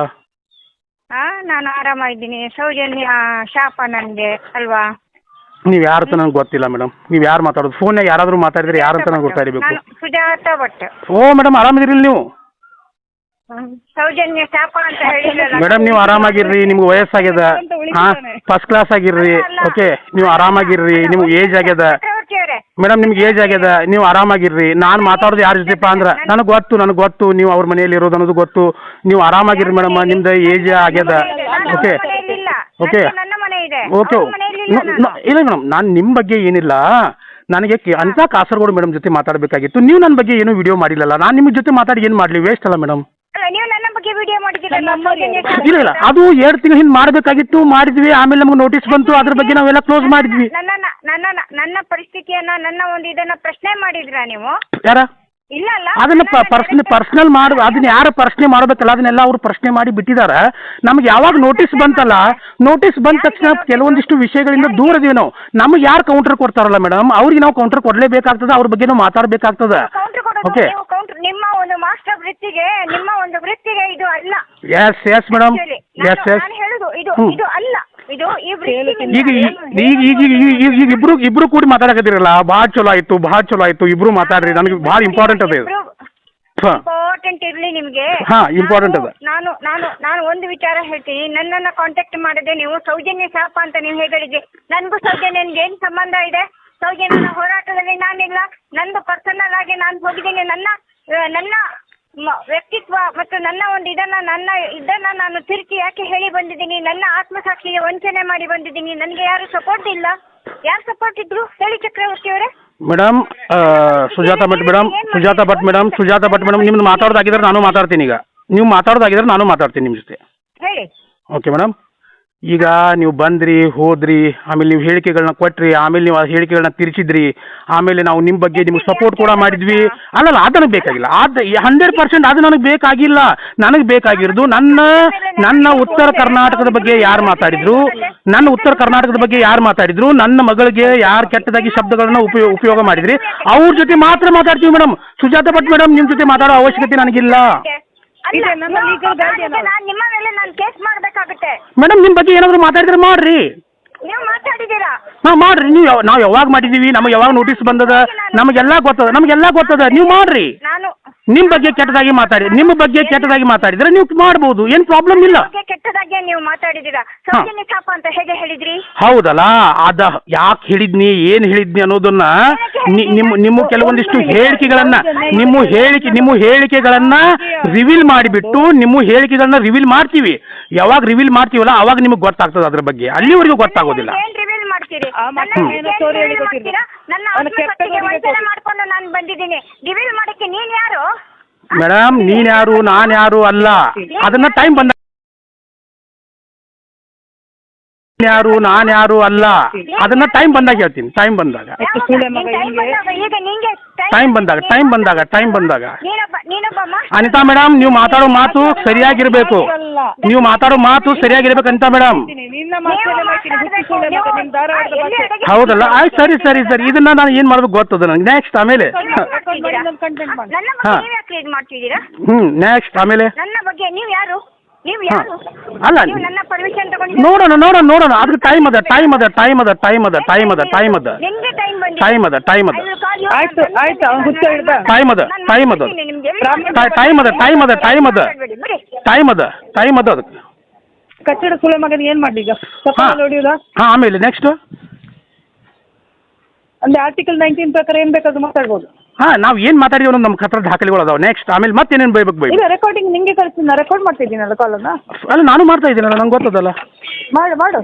ನಾನು ಆರಾಮಾಗಿದ್ದೀನಿ ಸೌಜನ್ಯ ಶಾಪ ನನಗೆ ಅಲ್ವಾ ನೀವು ಯಾರು ಅಂತ ನನಗೆ ಗೊತ್ತಿಲ್ಲ ಮೇಡಮ್ ನೀವು ಯಾರು ಮಾತಾಡೋದು ಫೋನ್ಯಾಗ ಯಾರಾದರೂ ಮಾತಾಡಿದ್ರೆ ಯಾರು ಅಂತ ನನಗೆ ಗೊತ್ತಾಗಬೇಕು ನಾನು ಸುಜಾತ ಭಟ್ ಓ ಮೇಡಮ್ ಆರಾಮಿದ್ದೀರಿಲ್ಲ ನೀವು ಸೌಜನ್ಯ ಶಾಪ ಅಂತ ಹೇಳಿದ್ರಲ್ಲ ಮೇಡಮ್ ನೀವು ಆರಾಮಾಗಿರ್ರಿ ನಿಮ್ಗೆ ವಯಸ್ಸಾಗ್ಯದ ಫಸ್ಟ್ ಕ್ಲಾಸ್ ಆಗಿರ್ರಿ ಓಕೆ ನೀವು ಆರಾಮಾಗಿರ್ರಿ ನಿಮ್ಗೆ ಏಜ್ ಆಗ್ಯದ ಚಕ್ರವರ್ತಿ ಅವರೇ ಮೇಡಮ್ ನಿಮ್ಗೆ ಏಜ್ ಆಗ್ಯದ ನೀವು ಆರಾಮಾಗಿರ್ರಿ ನಾನು ಮಾತಾಡೋದು ಯಾರ ಜೊತೆಪ್ಪ ಅಂದ್ರೆ ನನಗೆ ಗೊತ್ತು ನೀವು ಅವ್ರ ಮನೆಯಲ್ಲಿ ಇರೋದು ಅನ್ನೋದು ಗೊತ್ತು ನೀವು ಆರಾಮಾಗಿರ್ರಿ ಮೇಡಮ್ ನಿಮ್ದು ಏಜ್ ಆಗ್ಯದ ಓಕೆ ಓಕೆ ನನ್ನ ಮನೆ ಇದೆ ಓಕೆ ಇಲ್ಲ ಮೇಡಮ್ ನಾನು ನಿಮ್ಮ ಬಗ್ಗೆ ಏನಿಲ್ಲ ನನಗೆ ಅಂತ ಕಾಸರಗೋಡು ಮೇಡಮ್ ಜೊತೆ ಮಾತಾಡಬೇಕಾಗಿತ್ತು ನೀವು ನನ್ನ ಬಗ್ಗೆ ಏನೂ ವಿಡಿಯೋ ಮಾಡಿಲ್ಲಲ್ಲ ನಾನು ನಿಮ್ಮ ಜೊತೆ ಮಾತಾಡಿ ಏನು ಮಾಡಲಿ ವೇಸ್ಟ್ ಅಲ್ಲ ಮೇಡಮ್ ನೀವು ನನ್ನ ಬಗ್ಗೆ ವಿಡಿಯೋ ಮಾಡಿದ್ದೀರಲ್ಲ ಇಲ್ಲ ಅದು 2 ತಿಂಗಳ ಹಿಂದೆ ಮಾಡಬೇಕಾಗಿತ್ತು ಮಾಡಿದ್ವಿ ಆಮೇಲೆ ನಮ್ಗೆ ನೋಟಿಸ್ ಬಂತು ಅದ್ರ ಬಗ್ಗೆ ನಾವೆಲ್ಲ ಕ್ಲೋಸ್ ಮಾಡಿದ್ವಿ ನನ್ನ ಪರಿಸ್ಥಿತಿಯನ್ನ ನನ್ನ ಒಂದು ಇದನ್ನ ಪ್ರಶ್ನೆ ಮಾಡಿದ್ರಾ ನೀವು ಯಾರ ಇಲ್ಲ ಅಲ್ಲ ಅದನ್ನ ಪರ್ಸನಲ್ ಮಾಡು ಅದನ್ನ ಯಾರು ಪ್ರಶ್ನೆ ಮಾಡಬೇಕಲ್ಲ ಅದನ್ನೆಲ್ಲ ಅವ್ರು ಪ್ರಶ್ನೆ ಮಾಡಿ ಬಿಟ್ಟಿದ್ದಾರೆ ನಮ್ಗೆ ಯಾವಾಗ ನೋಟಿಸ್ ಬಂತಲ್ಲ ನೋಟಿಸ್ ಬಂದ ತಕ್ಷಣ ಕೆಲವೊಂದಿಷ್ಟು ವಿಷಯಗಳಿಂದ ದೂರ ಇದೀವಿ ನಾವು ನಮ್ಗೆ ಯಾರು ಕೌಂಟರ್ ಕೊಡ್ತಾರಲ್ಲ ಮೇಡಮ್ ಅವ್ರಿಗೆ ನಾವು ಕೌಂಟರ್ ಕೊಡಲೇಬೇಕಾಗ್ತದೆ ಅವ್ರ ಬಗ್ಗೆ ನಾವು ಮಾತಾಡಬೇಕಾಗ್ತದೆ ಓಕೆ ನಿಮ್ಮ ಒಂದು ಮಾಸ್ಟರ್ ವೃತ್ತಿಗೆ ನಿಮ್ಮ ಒಂದು ವೃತ್ತಿಗೆ ಇದು ಅಲ್ಲ ಎಸ್ ಮೇಡಮ್ ಎಸ್ ನಾನು ಹೇಳುದು ಇದು ಅಲ್ಲ ಇದು ಈ ಈಗ ಇಬ್ರು ಕೂಡಿ ಮಾತಾಡಕತ್ತೀರಲ್ಲ ಭಾಳ ಚಲೋ ಆಯ್ತು ಇಬ್ರು ಮಾತಾಡ್ರಿ ನನಗೆ ಭಾಳ ಇಂಪಾರ್ಟೆಂಟ್ ಅದ ಇಂಪಾರ್ಟೆಂಟ್ ಇರ್ಲಿ ನಿಮ್ಗೆ ಇಂಪಾರ್ಟೆಂಟ್ ಅದ ನಾನು ಒಂದು ವಿಚಾರ ಹೇಳ್ತೀನಿ ನನ್ನನ್ನ ಕಾಂಟ್ಯಾಕ್ಟ್ ಮಾಡದೆ ನೀವು ಸೌಜನ್ಯ ಶಾಪ ಅಂತ ನೀವು ಹೇಳಿದ್ರಿ ನನಗೂ ಸೌಜನ್ಯನ್ಗೆ ಏನ್ ಸಂಬಂಧ ಇದೆ ಸೌಜನ್ಯನ ಹೋರಾಟದಲ್ಲಿ ನಾನಿಲ್ಲ ನಂದು ಪರ್ಸನಲ್ ಆಗಿ ನಾನು ಹೋಗಿದ್ದೀನಿ ನನ್ನ ವ್ಯಕ್ತಿತ್ವ ಮತ್ತು ನನ್ನ ಒಂದು ಇದನ್ನ ನಾನು ತಿರುಗಿ ಯಾಕೆ ಹೇಳಿ ಬಂದಿದ್ದೀನಿ ನನ್ನ ಆತ್ಮಸಾಕ್ಷಿಗೆ ವಂಚನೆ ಮಾಡಿ ಬಂದಿದ್ದೀನಿ ನನಗೆ ಯಾರು ಸಪೋರ್ಟ್ ಇಲ್ಲ ಯಾರು ಸಪೋರ್ಟ್ ಇದ್ರು ಹೇಳಿ ಚಕ್ರವರ್ತಿ ಅವರೇ ಮೇಡಮ್ ಸುಜಾತ ಭಟ್ ಮೇಡಮ್ ನಿಮ್ದು ಮಾತಾಡೋದಾಗಿದ್ರೆ ನಾನು ಮಾತಾಡ್ತೀನಿ ಈಗ ನೀವು ಮಾತಾಡೋದಾಗಿದ್ರೆ ನಾನು ಮಾತಾಡ್ತೀನಿ ನಿಮ್ಮ ಜೊತೆ ಹೇಳಿ ಓಕೆ ಮೇಡಮ್ ಈಗ ನೀವು ಬಂದ್ರಿ ಹೋದ್ರಿ, ಆಮೇಲೆ ನೀವು ಹೇಳಿಕೆಗಳನ್ನ ಕೊಟ್ರಿ, ಆಮೇಲೆ ನೀವು ಆ ಹೇಳಿಕೆಗಳನ್ನ ತಿರ್ಚಿದ್ರಿ, ಆಮೇಲೆ ನಾವು ನಿಮ್ಮ ಬಗ್ಗೆ ನಿಮ್ಗೆ ಸಪೋರ್ಟ್ ಕೂಡ ಮಾಡಿದ್ವಿ. ಅಲ್ಲಲ್ಲ, ಅದು ನನಗೆ ಬೇಕಾಗಿಲ್ಲ. ಅದು 100% ಅದು ನನಗೆ ಬೇಕಾಗಿಲ್ಲ. ನನಗೆ ಬೇಕಾಗಿರೋದು ನನ್ನ ಉತ್ತರ ಕರ್ನಾಟಕದ ಬಗ್ಗೆ ಯಾರು ಮಾತಾಡಿದ್ರು, ನನ್ನ ಉತ್ತರ ಕರ್ನಾಟಕದ ಬಗ್ಗೆ ಯಾರು ಮಾತಾಡಿದ್ರು, ನನ್ನ ಮಗಳಿಗೆ ಯಾರು ಕೆಟ್ಟದಾಗಿ ಶಬ್ದಗಳನ್ನ ಉಪಯೋಗ ಮಾಡಿದ್ರಿ, ಅವ್ರ ಜೊತೆ ಮಾತ್ರ ಮಾತಾಡ್ತೀವಿ ಮೇಡಮ್. ಸುಜಾತ ಭಟ್ ಮೇಡಮ್, ನಿಮ್ಮ ಜೊತೆ ಮಾತಾಡೋ ಅವಶ್ಯಕತೆ ನನಗಿಲ್ಲ ನಾನು ನಿಮ್ಮ ಮೇಲೆ ನಾನು ಕೇಸ್ ಮಾಡಬೇಕಾಗುತ್ತೆ. ಮೇಡಮ್. ನಿಮ್ಮ ಬಗ್ಗೆ ಏನಾದರೂ ಮಾತಾಡಿದ್ರೆ ಮಾಡ್ರಿ. ನೀವು ಮಾತಾಡಿದ್ದೀರಾ? ಮಾಡ್ರಿ. ನಾವು ಯಾವಾಗ ಮಾಡಿದೀವಿ, ನಮಗೆ ಯಾವಾಗ ನೋಟಿಸ್ ಬಂದದ, ನಮಗೆಲ್ಲ ಗೊತ್ತದ. ನೀವು ಮಾಡ್ರಿ. ನಿಮ್ಮ ಬಗ್ಗೆ ಕೆಟ್ಟದಾಗಿ ಮಾತಾಡಿದ್ರೆ ನೀವು ಮಾಡ್ಬೋದು, ಏನು ಪ್ರಾಬ್ಲಮ್ ಇಲ್ಲ. ಕೆಟ್ಟದಾಗಿ ನೀವು ಮಾತಾಡಿದ್ದೀರಾ. ಸೌಜನ್ಯ ಶಾಪ ಅಂತ ಹೇಗೆ ಹೇಳಿದ್ರಿ? ಹೌದಲ್ಲ, ಅದ ಯಾಕೆ ಹೇಳಿದ್ನಿ, ಏನು ಹೇಳಿದ್ನಿ ಅನ್ನೋದನ್ನ ನಿಮ್ಮ ಕೆಲವೊಂದಿಷ್ಟು ನಿಮ್ಮ ಹೇಳಿಕೆಗಳನ್ನ ರಿವೀಲ್ ಮಾಡಿಬಿಟ್ಟು ನಿಮ್ಮ ಹೇಳಿಕೆಗಳನ್ನ ರಿವೀಲ್ ಮಾಡ್ತೀವಿ. ಯಾವಾಗ ರಿವೀಲ್ ಮಾಡ್ತೀವಲ್ಲ ಅವಾಗ ನಿಮಗೆ ಗೊತ್ತಾಗ್ತದೆ ಅದ್ರ ಬಗ್ಗೆ. ಅಲ್ಲಿವರೆಗೂ ಗೊತ್ತಾಗೋದಿಲ್ಲ. ರಿವೀಲ್ ಮಾಡ್ತೀರಿ? ನನ್ನ ಆತ್ಮಹತ್ಯೆಗೆ ವಂಚನೆ ಮಾಡ್ಕೊಂಡು ನಾನು ಬಂದಿದ್ದೀನಿ. ರಿವೀಲ್ ಮಾಡಕ್ಕೆ ನೀನ್ ಯಾರು ಮೇಡಮ್? ನೀನ್ ಯಾರು, ನಾನು ಯಾರು ಅಲ್ಲ. ಅದನ್ನ ಟೈಮ್ ಬಂದಾಗ ಹೇಳ್ತೀನಿ. ಟೈಮ್ ಬಂದಾಗ ಅನಿತಾ ಮೇಡಮ್, ನೀವು ಮಾತಾಡೋ ಮಾತು ಸರಿಯಾಗಿರ್ಬೇಕು. ಅನಿತಾ ಮೇಡಮ್. ಹೌದಲ್ಲ, ಆಯ್ತು, ಸರಿ. ಇದನ್ನ ನಾನು ಏನ್ ಮಾಡ್ಬೇಕು ಗೊತ್ತದ ನಂಗೆ. ನೆಕ್ಸ್ಟ್ ಆಮೇಲೆ ನೆಕ್ಸ್ಟ್ ಆಮೇಲೆ ನನ್ನ ಬಗ್ಗೆ ನೀವು ಯಾರು ಅಲ್ಲ, ನೋಡೋಣ. ಅದಕ್ಕೆ ಟೈಮ್ ಅದ. ಕಚ್ಚಡ ಸುಳೆ ಮಗನ ಏನ್ ಮಾಡ್ಲಿ ಈಗ? ಆಮೇಲೆ ನೆಕ್ಸ್ಟ್ ಅಂದ್ರೆ ಆರ್ಟಿಕಲ್ 19 ಪ್ರಕಾರ ಏನ್ ಬೇಕಾದ್ರೂ ಮಾತಾಡ್ಬೋದು. ನಾವು ಏನ್ ಮಾತಾಡಿದ್ವಿ ಅನ್ನೋದು ನಮ್ಮ ಹತ್ರ ದಾಖಲೆಗಳು ಅದಾವ. ನೆಕ್ಸ್ಟ್ ಆಮೇಲೆ ಮತ್ತೇನೇನು ಬೈಬೇಕು? ಇಲ್ಲ, ರೆಕಾರ್ಡಿಂಗ್ ನಿಂಗೆ ಕಳಿಸ್ತೀನಿ, ರೆಕಾರ್ಡ್ ಮಾಡ್ತಿದ್ದೀನಲ್ಲ ಕಾಲನ್ನ. ಅಲ್ಲ, ನಾನು ಮಾಡ್ತಾ ಇದ್ದೀನಲ್ಲ, ನಂಗೆ ಗೊತ್ತದಲ್ಲ. ಮಾಡು.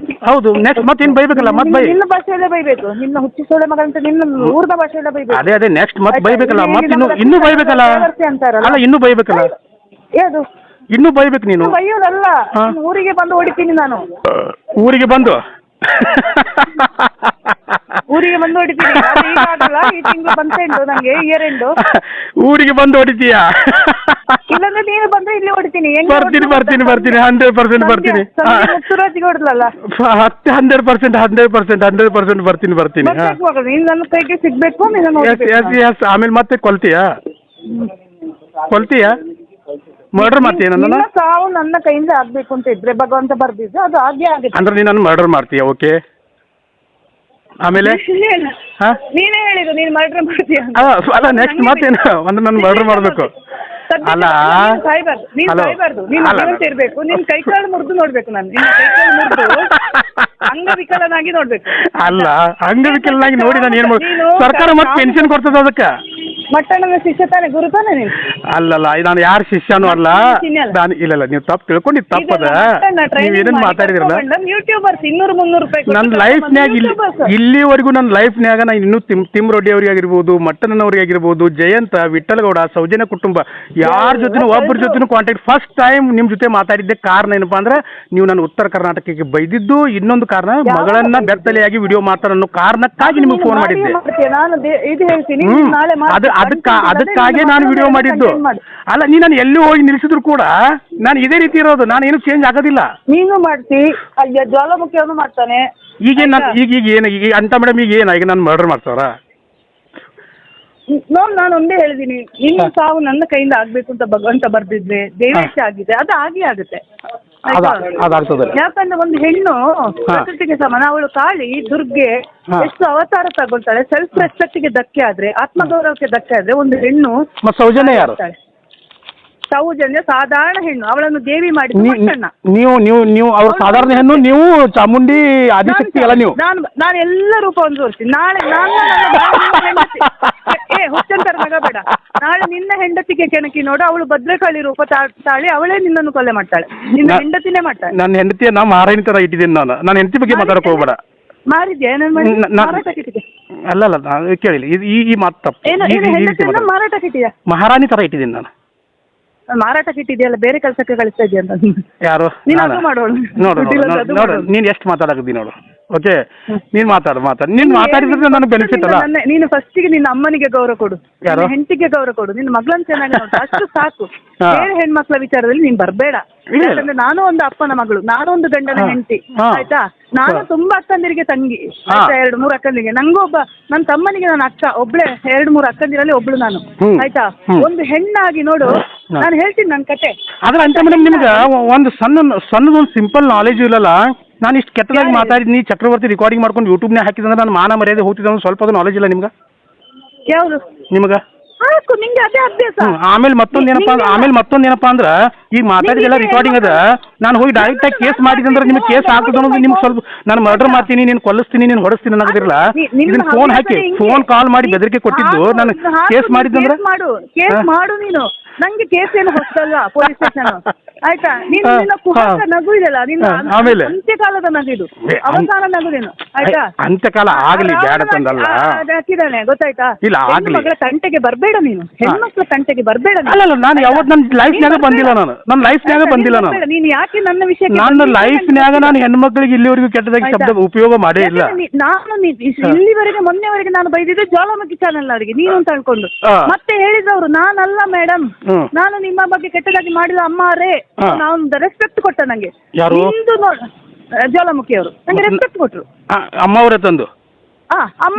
ಹೌದು. ನೆಕ್ಸ್ಟ್ ಮತ್ತೇನು ಬೈಬೇಕಲ್ಲ? ಮತ್ತೆ ಬೈ. ನಿನ್ನ ಭಾಷೆಯಲ್ಲೇ ಬೈಬೇಕು. ನಿನ್ನ ಹುಚ್ಚಿ ಸೋಳೆ ಮಗ ಅಂತ ನಿನ್ನ ಊರ್ನ ಭಾಷೆಯಲ್ಲೇ ಬೈಬೇಕು. ಅದೇ ನೆಕ್ಸ್ಟ್ ಮತ್ತೆ ಬೈಬೇಕಲ್ಲ. ಮತ್ತೆ ಇನ್ನೂ ಬೈಬೇಕಲ್ಲ. ಅಲ್ಲ, ಇನ್ನೂ ಬೈಬೇಕಲ್ಲ. ಯಾವುದು ಇನ್ನೂ ಬೈಬೇಕು ನೀನು? ಬೈಯೋದಲ್ಲ, ಊರಿಗೆ ಬಂದು ಹೊಡಿತೀನಿ ನಾನು. ಊರಿಗೆ ಬಂದು ಹೊಡಿತೀನಿ. ಈ ತಿಂಗಳು ಬಂತೆಂಡು ನಂಗೆ ಇಯರ್ ಎಂಡು. ಊರಿಗೆ ಬಂದು ಹೊಡಿತೀಯಾ? ಇಲ್ಲಾಂದ್ರೆ ನೀನು ಬಂದ್ರೆ ಇಲ್ಲಿ ಹೊಡಿತೀನಿ. ಬರ್ತೀನಿ 100% ಬರ್ತೀನಿ. ಮುತ್ತುರಾಜಿಗೆ ಹೊಡೆದಲ್ಲ 100% ಬರ್ತೀನಿ. ನೀನು ನನ್ನ ಕೈಗೆ ಸಿಗ್ಬೇಕು. ಆಮೇಲೆ ಮತ್ತೆ ಕೊಲ್ತೀಯಾ? ಮರ್ಡರ್ ಮಾಡ್ತೀಯ? ನನ್ನ ಸಾವು ನನ್ನ ಕೈಯಿಂದ ಆಗ್ಬೇಕು ಅಂತ ಇದ್ರೆ ಭಗವಂತ ಬರ್ದಿದ್ದು ಅದು ಹಾಗೆ ಆಗುತ್ತೆ. ಅಂದ್ರೆ ನೀನು ಮರ್ಡರ್ ಮಾಡ್ತೀಯ? ಓಕೆ. ಆಮೇಲೆ ನೀನೇ ಹೇಳಿದ್ದು ನೀನು ಮರ್ಡರ್ ಮಾಡ್ತೀಯ. ಅಲ್ಲ, ನೆಕ್ಸ್ಟ್ ಮತ್ತೇನು ಅಂದ್ರೆ ನಾನು ಮರ್ಡರ್ ಮಾಡಬೇಕು? ಅಲ್ಲ, ಸಾಯ್ಬಾರ್ದು. ನೀನು ಇರ್ಬೇಕು. ನಿನ್ ಕೈ ಕಾಲು ಮುರಿದು ನೋಡ್ಬೇಕು. ನಾನು ನಿನ್ನ ಕೈ ಕಾಲು ಮುರಿದು ಅಂಗವಿಕಲನಾಗಿ ನೋಡ್ಬೇಕು. ಅಲ್ಲ, ಅಂಗವಿಕಲನಾಗಿ ನೋಡಿ ನಾನು ಏನ್ ಮಾಡ್ಬೇಕು? ಸರ್ಕಾರ ಮತ್ತೆ ಪೆನ್ಷನ್ ಕೊಡ್ತದ ಅದಕ್ಕೆ? ಮಟ್ಟಣ್ಣನ ಶಿಷ್ಯ ತಾನೆ, ಗುರು ತಾನೆ ನೀನು? ಅಲ್ಲಲ್ಲ, ನಾನು ಯಾರ ಶಿಷ್ಯನೂ ಅಲ್ಲ. ಇಲ್ಲ, ನೀವು ತಪ್ಪು ತಿಳ್ಕೊಂಡಿದ್ದು ತಪ್ಪದ. ನೀವೇನೇನು ಮಾತಾಡಿದ್ರಲ್ಲ, ಯೂಟ್ಯೂಬರ್ಸ್ 200-300 ರೂಪಾಯಿ ನನ್ನ ಲೈಫ್ನ್ಯಾಗ ಇಲ್ಲಿವರೆಗೂ ನನ್ನ ಲೈಫ್ನ್ಯಾಗ ನಾನು ಇನ್ನೂ ತಿಮ್ ರೆಡ್ಡಿ ಅವ್ರಿಗೆ ಆಗಿರ್ಬೋದು, ಮಟ್ಟಣ್ಣನವ್ರಿಗೆ ಆಗಿರ್ಬೋದು, ಜಯಂತ, ವಿಠ್ಠಲಗೌಡ, ಸೌಜನ್ಯ ಕುಟುಂಬ ಯಾರ ಜೊತೆನೂ ಒಬ್ಬರ ಜೊತೆನೂ ಕಾಂಟ್ಯಾಕ್ಟ್ ಫಸ್ಟ್ ಟೈಮ್ ನಿಮ್ಮ ಜೊತೆ ಮಾತಾಡಿದ್ದೆ. ಕಾರಣ ಏನಪ್ಪಾ ಅಂದ್ರೆ ನೀವು ನನ್ನ ಉತ್ತರ ಕರ್ನಾಟಕಕ್ಕೆ ಬೈದಿದ್ದು. ಇನ್ನೊಂದು ಕಾರಣ, ಮಗಳನ್ನ ಬೆತ್ತಲೆಯಾಗಿ ವಿಡಿಯೋ ಮಾತಾಡೋ ಅನ್ನೋ ಕಾರಣಕ್ಕಾಗಿ ನಿಮಗೆ ಫೋನ್ ಮಾಡಿದ್ದೆ. ಅದಕ್ಕಾಗಿ ನಾನು ವಿಡಿಯೋ ಮಾಡಿದ್ದು. ಅಲ್ಲ, ನೀ ನಾನು ಎಲ್ಲಿ ಹೋಗಿ ನಿಲ್ಸಿದ್ರು ಕೂಡ ನಾನು ಇದೇ ರೀತಿ ಇರೋದು. ನಾನು ಏನು ಚೇಂಜ್ ಆಗೋದಿಲ್ಲ. ನೀನು ಮಾಡ್ತಿ, ಅಯ್ಯ ಜ್ವಾಲಾಮುಖಿ ಅವನು ಮಾಡ್ತಾನೆ. ಈಗ ಏನು ಈಗ ಅಂತ ಮೇಡಮ್? ಈಗ ನಾನು ಮರ್ಡರ್ ಮಾಡ್ತಾರ? ನಾನು ಒಂದೇ ಹೇಳಿದೀನಿ, ನಿನ್ನ ಸಾವು ನನ್ನ ಕೈಯಿಂದ ಆಗ್ಬೇಕು ಅಂತ ಭಗವಂತ ಬರ್ದಿದ್ರೆ ದೇವೇಶ ಆಗಿದೆ, ಅದು ಹಾಗೆ ಆಗುತ್ತೆ. ಯಾಕಂದ್ರೆ ಒಂದು ಹೆಣ್ಣು ಪ್ರಕೃತಿಗೆ ಸಮಾನ. ಅವಳು ಕಾಳಿ ದುರ್ಗೆ ಎಷ್ಟು ಅವತಾರ ತಗೊಳ್ತಾಳೆ. ಸೆಲ್ಫ್ ರೆಸ್ಪೆಕ್ಟ್ಗೆ ಧಕ್ಕೆ ಆದ್ರೆ, ಆತ್ಮಗೌರವಕ್ಕೆ ಧಕ್ಕೆ ಆದ್ರೆ ಒಂದು ಹೆಣ್ಣು. ಸೌಜನ್ಯ ಯಾರು? ಸೌಜನ್ಯ ಸಾಧಾರಣ ಹೆಣ್ಣು, ಅವಳನ್ನು ದೇವಿ ಮಾಡಿ. ನೀವು ಅವ್ರ ಸಾಧಾರಣ ಹೆಣ್ಣು, ನೀವು ಚಾಮುಂಡಿ ಆದಿಶಕ್ತಿ ಅಲ್ಲ ನೀವು. ನಾನು ಎಲ್ಲ ರೂಪವನ್ನು ತೋರಿಸ್ತೀನಿ. ನಾಳೆ ಹುಚ್ಚಂತರ ಮಗ ಬೇಡ. ನಾಳೆ ನಿನ್ನ ಹೆಂಡತಿಗೆ ಕೆಣಕಿ ನೋಡು, ಅವಳು ಭದ್ರಕಾಳಿ ರೂಪ ತಾಳಿ ಅವಳೇ ನಿನ್ನನ್ನು ಕೊಲೆ ಮಾಡ್ತಾಳೆ. ನಿನ್ನ ಹೆಂಡತಿನೇ ಮಾಡ್ತಾಳೆ. ನನ್ನ ಹೆಂಡತಿಯ ನಾ ಮಾರಾಣಿ ತರ ಇಟ್ಟಿದ್ದೀನಿ ನಾನು. ನನ್ನ ಹೆಂಡತಿ ಬಗ್ಗೆ ಮಾತಾಡಕ್ ಹೋಗ್ಬೇಡ. ಮಾರಿದ್ಯಾ? ಅಲ್ಲಲ್ಲ, ಕೇಳಿಲ್ಲ. ಈ ಮಾತು ತಪ್ಪು. ಮಾರಾಟಕ್ಕೆ ಇಟ್ಟಿದ್ಯಾ? ಮಹಾರಾಣಿ ತರ ಇಟ್ಟಿದ್ದೀನಿ ನಾನು. ಮಾರಾಟಕ್ಕೆ ಇಟ್ಟಿದೆಯಲ್ಲ, ಬೇರೆ ಕೆಲಸಕ್ಕೆ ಕಳಿಸ್ತಾ ಇದೆಯಾ ಅಂತ ಯಾರು? ನೀನು ಅದು ಮಾಡೋಳು. ನೋಡು ದುಡ್ಡಿಲ್ಲದೆ ಅದು ನೋಡು, ಮಾಡೋಳು. ನೀನು ಎಷ್ಟು ಮಾತಾಡಕತ್ತಿ ನೋಡು. ಓಕೆ, ನೀನು ಮಾತಾಡು. ನೀನು ಮಾತಾಡಿದ್ರೆ ನನಗೆ ಬೆನಿಫಿಟ್ ಅಲ್ಲ. ನೀನು ಫಸ್ಟಿಗೆ ನಿನ್ನ ಅಮ್ಮನಿಗೆ ಗೌರವ ಕೊಡು, ಯಾರು? ನಿನ್ನ ಹೆಂಡತಿಗೆ ಗೌರವ ಕೊಡು, ನಿನ್ನ ಮಗಳನ್ನ ಚೆನ್ನಾಗಿ ನೋಡು, ಅಷ್ಟು ಸಾಕು. ಹಾ. ಬೇರೆ ಹೆಣ್ಮಕ್ಳ ವಿಚಾರದಲ್ಲಿ ನೀನ್ ಬರ್ಬೇಡ. ಇಲ್ಲ. ಯಾಕಂದ್ರೆ ನಾನು ಒಂದು ಅಪ್ಪನ ಮಗಳು, ನಾನು ಒಂದು ಗಂಡನ ಹಾ. ಹೆಂಡತಿ, ಹಾ. ಆಯ್ತಾ. ನಾನು ತುಂಬಾ ಅಕ್ಕಂದಿರಿಗೆ ತಂಗಿ, ಹಾ. ಆಯ್ತಾ, 2-3 ಅಕ್ಕಂದಿರಿಗೆ. ನಂಗೂ ಒಬ್ಬ ನನ್ನ ತಮ್ಮನಿಗೆ ನಾನು ಅಕ್ಕ, ಒಬ್ಳೆ 2-3 ಅಕ್ಕಂದಿರಲ್ಲಿ ಒಬ್ಳು ನಾನು, ಆಯ್ತಾ. ಒಂದು ಹೆಣ್ಣಾಗಿ ನೋಡು, ನಾನು ಹೇಳ್ತೀನಿ ನನ್ನ ಕತೆ. ಆದ್ರೆ ಅಂತ ಮೇಡಮ್, ನಿಮ್ಗೆ ಒಂದು ಸಣ್ಣದೊಂದು ಸಿಂಪಲ್ ನಾಲೆಜ್ ಇಲ್ಲಲ್ಲ. ನಾನು ಇಷ್ಟು ಕೆಟ್ಟದಾಗಿ ಮಾತಾಡಿದ್ನಿ, ಚಕ್ರವರ್ತಿ ರೆಕಾರ್ಡಿಂಗ್ ಮಾಡ್ಕೊಂಡು ಯೂಟ್ಯೂಬ್ನಾಗ ಹಾಕಿದ್ರೆ ನಾನು ಮಾನ ಮರ್ಯಾದೆ ಹೋಗ್ತಿದ್ದ, ಸ್ವಲ್ಪ ಅದು ನಾಲೆಜ್ ಇಲ್ಲ ನಿಮ್ಗೆ? ಯಾವುದು ನಿಮ್ಗೆ ಸಾಕು, ನಿಂಗೆ ಅದೇ ಅಭ್ಯಾಸ. ಆಮೇಲೆ ಮತ್ತೊಂದೇನಪ್ಪ ಅಂದ್ರೆ, ಈಗ ಮಾತಾಡಿದೆಲ್ಲ ರೆಕಾರ್ಡಿಂಗ್ ಅದ, ನಾನು ಹೋಗಿ ಡೈರೆಕ್ಟ್ ಆಗಿ ಕೇಸ್ ಮಾಡಿದ್ರೆ ನಿಮ್ಗೆ ಕೇಸ್ ಹಾಕುದು ಅನ್ನೋದು ನಿಮ್ಗೆ ಸ್ವಲ್ಪ, ನಾನು ಮರ್ಡರ್ ಮಾಡ್ತೀನಿ, ನೀನು ಕೊಲ್ಲಿಸ್ತೀನಿ, ನೀನು ಹೊಡಿಸ್ತೀನಿ ಅನ್ನೋದಿರಲ್ಲ. ಇದನ್ನ ಫೋನ್ ಹಾಕಿ, ಫೋನ್ ಕಾಲ್ ಮಾಡಿ ಬೆದರಿಕೆ ಕೊಟ್ಟಿದ್ದು, ನಾನು ಕೇಸ್ ಮಾಡಿದ್ದಂದ್ರೆ ಕೇಸ್ ಮಾಡು ನೀನು. ನಂಗೆ ಕೇಸ್ ಏನು ಹೊಸದಲ್ಲ, ಪೊಲೀಸ್ ಸ್ಟೇಷನ್, ಆಯ್ತಾ. ನೀನು ನಿನ್ನ ಕುಹಕ ನಗು ಇದೆಯಲ್ಲ, ನಿನ್ನ ಆಮೇಲೆ ಅಂತ್ಯಕಾಲದ ನಗು ಇದು, ಅವಸಾನ ನಗು ನೀನು, ಆಯ್ತಾ. ಅಂತ್ಯಕಾಲ ಆಗಲಿ ಬೇಡ ತಂದಲ್ಲ, ಹಾಕಿದಾನೆ ಗೊತ್ತಾಯ್ತಾ. ಇಲ್ಲ ಆಗ್ಲಿ. ಮಗಳ ತಂಟೆಗೆ ಬರ್ಬೇಡ ನೀನು, ಹೆಣ್ಮಕ್ಳ ತಂಟೆಗೆ ಬರ್ಬೇಡ ನೀನು. ಅಲ್ಲ, ನಾನು ಯಾವತ್ತು ನನ್ನ ಲೈಫ್ನಾಗ ಬಂದಿಲ್ಲ, ನನ್ನ ಲೈಫ್ನಾಗ ಬಂದಿಲ್ಲ ನಾನು. ನೀನು ಯಾಕೆ ನನ್ನ ವಿಷಯಕ್ಕೆ ನನ್ನ ಲೈಫ್ನಾಗ ನಾನು ಹೆಣ್ಮಕ್ಳಿಗೆ ಇಲ್ಲಿವರೆಗೂ ಕೆಟ್ಟದಾಗಿ ಶಬ್ದ ಉಪಯೋಗ ಮಾಡೇ ಇಲ್ಲ. ನಾನು ಇಲ್ಲಿವರೆಗೆ ಮೊನ್ನೆವರೆಗೆ ನಾನು ಬೈದಿದ್ದೆ ಜ್ವಾಲಾಮುಖಿ ಚಾನೆಲ್ ಅವರಿಗೆ, ನೀನು ಅಂತ ಅನ್ಕೊಂಡು. ಮತ್ತೆ ಹೇಳಿದವರು ನಾನಲ್ಲ ಮೇಡಮ್, ನಾನು ನಿಮ್ಮ ಬಗ್ಗೆ ಕೆಟ್ಟದಾಗಿ ಮಾಡಿದ ಅಮ್ಮಾರೇ. ನಾನು ರೆಸ್ಪೆಕ್ಟ್ ಕೊಟ್ಟ ನಂಗೆ. ಯಾರು? ಜ್ವಾಲಾಮುಖಿ ಅವರು ನಂಗೆ ರೆಸ್ಪೆಕ್ಟ್ ಕೊಟ್ರು. ಅಮ್ಮ ಅವರೇ ತಂದು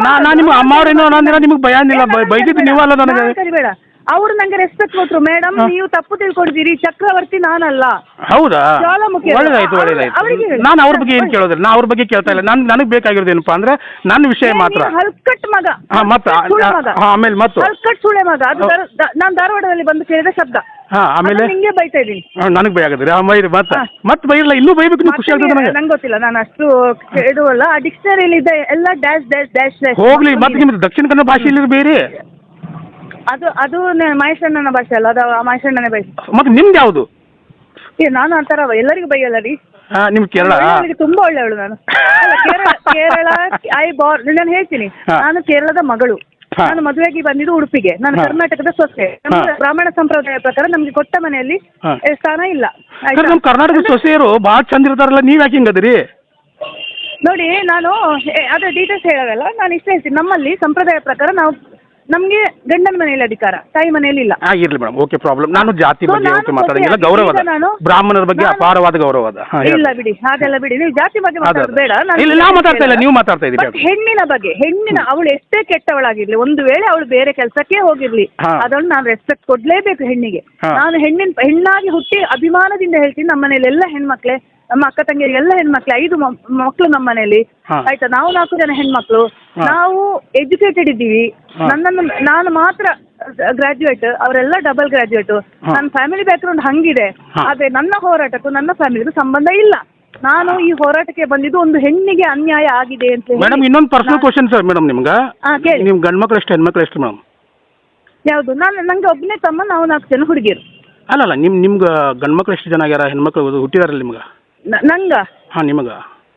ನಾನು ನಿಮ್ಮ ಅಮ್ಮ ಅವ್ರೇನೋ ಅನ್ನೋದಿನ ನಿಮಗೆ ಭಯ ಏನಿಲ್ಲ, ಬೈದಿದ್ದು ನೀವಲ್ಲ ನನಗೆ. ಕರಿಬೇಡ. ಅವರು ನಂಗೆ ರೆಸ್ಪೆಕ್ಟ್ ಕೊಟ್ರು. ಮೇಡಮ್, ನೀವು ತಪ್ಪು ತಿಳ್ಕೊಂಡಿದ್ದೀರಿ, ಚಕ್ರವರ್ತಿ ನಾನಲ್ಲ. ಹೌದಾ? ಜ್ವಾಲಾಮುಖಿ ಒಳ್ಳೇದಾಯ್ತು. ನಾನು ಅವ್ರ ಬಗ್ಗೆ ಏನು ಕೇಳೋದಿಲ್ಲ, ನಾ ಅವ್ರ ಬಗ್ಗೆ ಕೇಳ್ತಾ ಇಲ್ಲ. ನನಗೆ ಬೇಕಾಗಿರೋದು ಏನಪ್ಪಾ ಅಂದ್ರೆ ನನ್ನ ವಿಷಯ ಮಾತ್ರ. ಹಲ್ಕಟ್ ಮಗ, ಮತ್ತೆ ಆಮೇಲೆ ಮತ್ತೆ ಹಲ್ಕಟ್ ಸುಳೆ ಮಗ. ಅದು ನಾನು ಧಾರವಾಡದಲ್ಲಿ ಬಂದು ಕೇಳಿದ ಶಬ್ದ. ಆಮೇಲೆ ನಿಂಗೆ ಬೈತಾ ಇದ್ದೀನಿ. ನನಗೆ ಭಯ ಆಗದ್ರಿ. ಬೈರಿ ಮತ್ತೆ ಬೈರಲ್ಲ, ಇನ್ನೂ ಬೈಬೇಕು. ನೀವು ಖುಷಿ ಆಗ್ತದೆ ನನಗೆ. ನಂಗೆ ಗೊತ್ತಿಲ್ಲ, ನಾನು ಅಷ್ಟು ಇಡುವಲ್ಲ. ಆ ಡಿಕ್ಷನರಿಯಲ್ಲಿ ಇದೆ ಎಲ್ಲ ಡ್ಯಾಶ್ ಡ್ಯಾಶ್ ಡ್ಯಾಶ್ ಡ್ಯಾಶ್. ಹೋಗ್ಲಿ, ಮತ್ತೆ ನಿಮ್ದು ದಕ್ಷಿಣ ಕನ್ನಡ ಭಾಷೆಯಲ್ಲಿ ಬೇರೆ. ಅದು ಮಹೇಶಣ್ಣನ ಭಾಷೆ ಅಲ್ಲ, ಅದು ಮಹೇಶಣ್ಣನೇ ಬೈ. ಮತ್ತೆ ನಿಮ್ದು ಯಾವುದು? ನಾನು ಅಂತಾರ ಎಲ್ಲರಿಗೂ ಬೈಯಲ್ಲ ರೀ. ನಿಮ್ ಕೇರಳ ತುಂಬಾ ಒಳ್ಳೆಯವಳು ನಾನು. ಕೇರಳ ನಾನು ಹೇಳ್ತೀನಿ, ನಾನು ಕೇರಳದ ಮಗಳು. ನಾನು ಮದುವೆಗೆ ಬಂದಿದ್ದು ಉಡುಪಿಗೆ. ನಾನು ಕರ್ನಾಟಕದ ಸೊಸೆ. ಬ್ರಾಹ್ಮಣ ಸಂಪ್ರದಾಯ ಪ್ರಕಾರ ನಮ್ಗೆ ಕೊಟ್ಟ ಮನೆಯಲ್ಲಿ ಸ್ಥಾನ ಇಲ್ಲ. ನಮ್ಮ ಕರ್ನಾಟಕದ ಸೊಸೆಯರು ಬಹಳ ಚಂದ ಇರ್ತಾರಲ್ಲ, ನೀವ್ ಯಾಕೆ ಹಿಂಗದ್ರಿ? ನೋಡಿ, ನಾನು ಅದ್ರ ಡೀಟೇಲ್ಸ್ ಹೇಳೋದಲ್ಲ, ನಾನು ಇಷ್ಟ ಹೇಳ್ತೀನಿ. ನಮ್ಮಲ್ಲಿ ಸಂಪ್ರದಾಯ ಪ್ರಕಾರ ನಮ್ಗೆ ಗಂಡನ ಮನೆಯಲ್ಲಿ ಅಧಿಕಾರ, ತಾಯಿ ಮನೆಯಲ್ಲಿ ಇಲ್ಲ. ಇರ್ಲಿ ಮೇಡಮ್, ಓಕೆ, ಪ್ರಾಬ್ಲಮ್. ನಾನು ಜಾತಿ ಬಗ್ಗೆ ಓಕೆ ಮಾತಾಡಂಗಿಲ್ಲ, ಗೌರವದ ಬ್ರಾಹ್ಮಣರ ಬಗ್ಗೆ ಅಪಾರವಾದ ಗೌರವದ. ಇಲ್ಲ ಬಿಡಿ, ಅದೆಲ್ಲ ಬಿಡಿ. ನೀವು ಜಾತಿ ಬಗ್ಗೆ ಮಾತಾಡೋದು ಬೇಡ. ನಾ ಮಾತಾಡ್ತಾ ಇಲ್ಲ, ನೀವು ಮಾತಾಡ್ತಾ ಇದ್ದೀರಿ. ಹೆಣ್ಣಿನ ಬಗ್ಗೆ, ಅವಳು ಎಷ್ಟೇ ಕೆಟ್ಟವಳಾಗಿರ್ಲಿ, ಒಂದು ವೇಳೆ ಅವಳು ಬೇರೆ ಕೆಲಸಕ್ಕೆ ಹೋಗಿರ್ಲಿ, ಅದನ್ನು ನಾನು ರೆಸ್ಪೆಕ್ಟ್ ಕೊಡ್ಲೇಬೇಕು ಹೆಣ್ಣಿಗೆ. ನಾನು ಹೆಣ್ಣಾಗಿ ಹುಟ್ಟಿ ಅಭಿಮಾನದಿಂದ ಹೇಳ್ತೀನಿ, ನಮ್ಮ ಮನೇಲಿ ಎಲ್ಲ ಹೆಣ್ಮಕ್ಳೇ, ನಮ್ಮ ಅಕ್ಕ ತಂಗಿಯರಿಗೆ ಎಲ್ಲ ಹೆಣ್ಮಕ್ಳು, 5 ಮಕ್ಕಳು ನಮ್ಮ ಮನೇಲಿ, ಆಯ್ತಾ. ನಾವು 4 ಜನ ಹೆಣ್ಮಕ್ಳು, ನಾವು ಎಜುಕೇಟೆಡ್ ಇದ್ದೀವಿ. ನಾನು ಮಾತ್ರ ಗ್ರಾಜ್ಯುಯೇಟ್, ಅವರೆಲ್ಲ ಡಬಲ್ ಗ್ರಾಜ್ಯುಯೇಟ್. ನನ್ನ ಫ್ಯಾಮಿಲಿ ಬ್ಯಾಕ್ಗ್ರೌಂಡ್ ಹಂಗಿದೆ. ಆದ್ರೆ ನನ್ನ ಹೋರಾಟಕ್ಕೂ ನನ್ನ ಫ್ಯಾಮಿಲಿಗೂ ಸಂಬಂಧ ಇಲ್ಲ. ನಾನು ಈ ಹೋರಾಟಕ್ಕೆ ಬಂದಿದ್ದು ಒಂದು ಹೆಣ್ಣಿಗೆ ಅನ್ಯಾಯ ಆಗಿದೆ ಅಂತ ಹೇಳಿ. ಮೇಡಮ್, ಇನ್ನೊಂದು ಪರ್ಸನಲ್ ಕ್ವಶನ್ ಸರ್ ಮೇಡಮ್ ನಿಮ್ಗೆ. ನಿಮ್ ಗಂಡು ಮಕ್ಳು ಎಷ್ಟು, ಹೆಣ್ಮಕ್ಳು ಎಷ್ಟು ಮೇಡಮ್? ಯಾವುದು? ನಂಗೆ ಒಬ್ಬನೇ ತಮ್ಮ, ನಾವು 4 ಜನ ಹುಡುಗಿಯರು. ಅಲ್ಲಲ್ಲ, ನಿಮ್ಗೆ ಗಂಡು ಮಕ್ಳು ಎಷ್ಟು ಜನ ಆಗ್ಯಾರ, ಹೆಣ್ಮಕ್ಳು ಹುಟ್ಟಿದಾರಲ್ಲ ನಿಮ್ಗೆ? ನಿಮಗ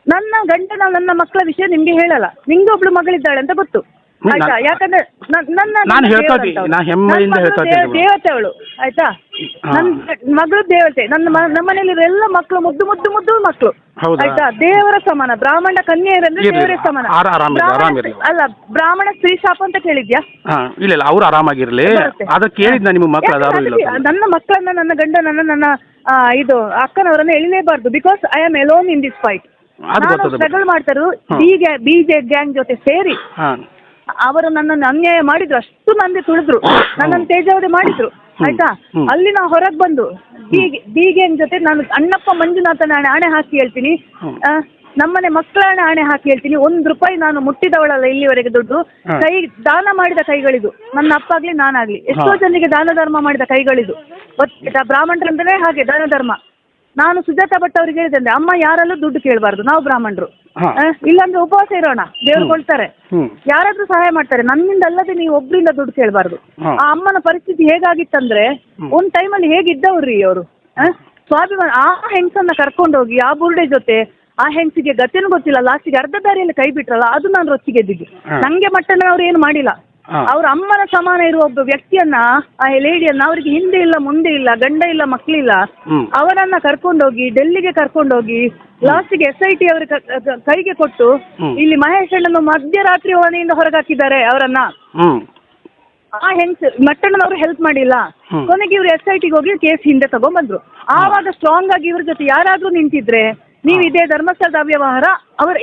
ನನ್ನ ಗಂಡನ ನನ್ನ ಮಕ್ಕಳ ವಿಷಯ ನಿಮ್ಗೆ ಹೇಳಲ್ಲ. ನಿಂಗೆ ಒಬ್ಳು ಮಗಳಿದ್ದಾಳೆ ಅಂತ ಗೊತ್ತು, ಆಯ್ತಾ. ಯಾಕಂದ್ರೆ ನಾನು ದೇವತೆ ಅವಳು, ಆಯ್ತಾ. ನನ್ನ ಮಗಳು ದೇವತೆ. ನಮ್ಮ ಮನೆಯಲ್ಲಿರೋ ಎಲ್ಲ ಮಕ್ಕಳು ಮುದ್ದು ಮುದ್ದು ಮುದ್ದು ಮಕ್ಕಳು, ಆಯ್ತಾ. ದೇವರ ಸಮಾನ. ಬ್ರಾಹ್ಮಣ ಕನ್ಯೆಯರಂದ್ರೆ ದೇವರ ಸಮಾನ. ಅಲ್ಲ, ಬ್ರಾಹ್ಮಣ ಸ್ತ್ರೀ ಶಾಪ ಅಂತ ಕೇಳಿದ್ಯಾ? ಇಲ್ಲ, ಅವ್ರು ಆರಾಮಾಗಿರ್ಲಿ. ನನ್ನ ಮಕ್ಕಳನ್ನ, ನನ್ನ ಗಂಡನನ್ನ, ನನ್ನ ಇದು ಅಕ್ಕನವರನ್ನ ಎಳಿಲೇಬಾರ್ದು. Because I am alone in this fight. ನಾನು ಸ್ಟ್ರಗಲ್ ಮಾಡ್ತಾರು ಬಿಜೆ ಗ್ಯಾಂಗ್ ಜೊತೆ ಸೇರಿ. ಅವರು ನನ್ನನ್ನು ಅನ್ಯಾಯ ಮಾಡಿದ್ರು, ಅಷ್ಟು ಮಂದಿ ತುಳಿದ್ರು, ನನ್ನನ್ನು ತೇಜಾವಧೆ ಮಾಡಿದ್ರು, ಆಯ್ತಾ. ಅಲ್ಲಿ ನಾವು ಹೊರಗೆ ಬಂದು ಡಿ ಗ್ಯಾಂಗ್ ಜೊತೆ ನಾನು ಅಣ್ಣಪ್ಪ ಮಂಜುನಾಥನ ಆಣೆ ಹಾಕಿ ಹೇಳ್ತೀನಿ, ನಮ್ಮನೆ ಮಕ್ಕಳ ಆಣೆ ಹಾಕಿ ಹೇಳ್ತೀನಿ, ₹1 ನಾನು ಮುಟ್ಟಿದವಳಲ್ಲ ಇಲ್ಲಿವರೆಗೆ. ದುಡ್ಡು ದಾನ ಮಾಡಿದ ಕೈಗಳಿದು. ನನ್ನ ಅಪ್ಪ ಆಗ್ಲಿ, ನಾನಾಗ್ಲಿ, ಎಷ್ಟೋ ಜನರಿಗೆ ದಾನ ಧರ್ಮ ಮಾಡಿದ ಕೈಗಳಿದು. ಬ್ರಾಹ್ಮಣರಂದ್ರೆ ಹಾಗೆ ದಾನ ಧರ್ಮ. ನಾನು ಸುಜಾತಾ ಭಟ್ ಅವ್ರಿಗೆ ಹೇಳಿದೆ, ಅಮ್ಮ ಯಾರಲ್ಲೂ ದುಡ್ಡು ಕೇಳಬಾರ್ದು, ನಾವು ಬ್ರಾಹ್ಮಣರು, ಇಲ್ಲಾಂದ್ರೆ ಉಪವಾಸ ಇರೋಣ, ದೇವ್ರು ಕೊಡ್ತಾರೆ, ಯಾರಾದ್ರೂ ಸಹಾಯ ಮಾಡ್ತಾರೆ, ನನ್ನಿಂದ ಅಲ್ಲದೆ ನೀವು ಒಬ್ರಿಂದ ದುಡ್ಡು ಕೇಳಬಾರ್ದು. ಆ ಅಮ್ಮನ ಪರಿಸ್ಥಿತಿ ಹೇಗಾಗಿತ್ತಂದ್ರೆ, ಒಂದ್ ಟೈಮಲ್ಲಿ ಹೇಗಿದ್ದವ್ರಿ ಅವರು, ಸ್ವಾಭಿಮಾನ. ಆ ಹೆಂಗಸನ್ನ ಕರ್ಕೊಂಡೋಗಿ ಆ ಬುರುಡೆ ಜೊತೆ, ಆ ಹೆಂಗಸಿಗೆ ಗತಿನೂ ಗೊತ್ತಿಲ್ಲ, ಲಾಸ್ಟಿಗೆ ಅರ್ಧ ದಾರಿಯಲ್ಲಿ ಕೈ ಬಿಟ್ರಲ್ಲ, ಅದು ನಾನು ರೊಚ್ಚಿಗೆದ್ದಿದ್ದು. ನಂಗೆ ಮಟ್ಟನ ಅವ್ರು ಏನು ಮಾಡಿಲ್ಲ, ಹಾ. ಅವ್ರ ಅಮ್ಮನ ಸಮಾನ ಇರುವ ಒಬ್ಬ ವ್ಯಕ್ತಿಯನ್ನ, ಆ ಲೇಡಿಯನ್ನ, ಅವ್ರಿಗೆ ಹಿಂದೆ ಇಲ್ಲ ಮುಂದೆ ಇಲ್ಲ, ಗಂಡ ಇಲ್ಲ ಮಕ್ಕಳಿಲ್ಲ, ಹ್ಮ್. ಅವರನ್ನ ಕರ್ಕೊಂಡೋಗಿ ಡೆಲ್ಲಿಗೆ ಕರ್ಕೊಂಡೋಗಿ ಲಾಸ್ಟ್ಗೆ SIT ಅವರ ಕೈಗೆ ಕೊಟ್ಟು ಹ್ಮ್. ಇಲ್ಲಿ ಮಹೇಶ್ ಅಣ್ಣನ ಮಧ್ಯರಾತ್ರಿ ಮನೆಯಿಂದ ಹೊರಗಾಕಿದ್ದಾರೆ ಅವರನ್ನ. ಹ್ಮ್ ಆ ಹೆಂಗ್ಸ್ ಮಟ್ಟಣ್ಣನವರು ಹೆಲ್ಪ್ ಮಾಡಿಲ್ಲ. ಹ್ಮ್. ಕೊನೆಗೆ ಇವ್ರು SITಗೆ ಹೋಗಿ ಕೇಸ್ ಹಿಂದೆ ತಗೊಂಡ್ಬಂದ್ರು. ಆವಾಗ ಸ್ಟ್ರಾಂಗ್ ಆಗಿ ಇವ್ರ ಜೊತೆ ಯಾರಾದ್ರೂ ನಿಂತಿದ್ರೆ ನೀವು ಇದೇ ಧರ್ಮಸ್ಥಳದ ಅವ್ಯವಹಾರ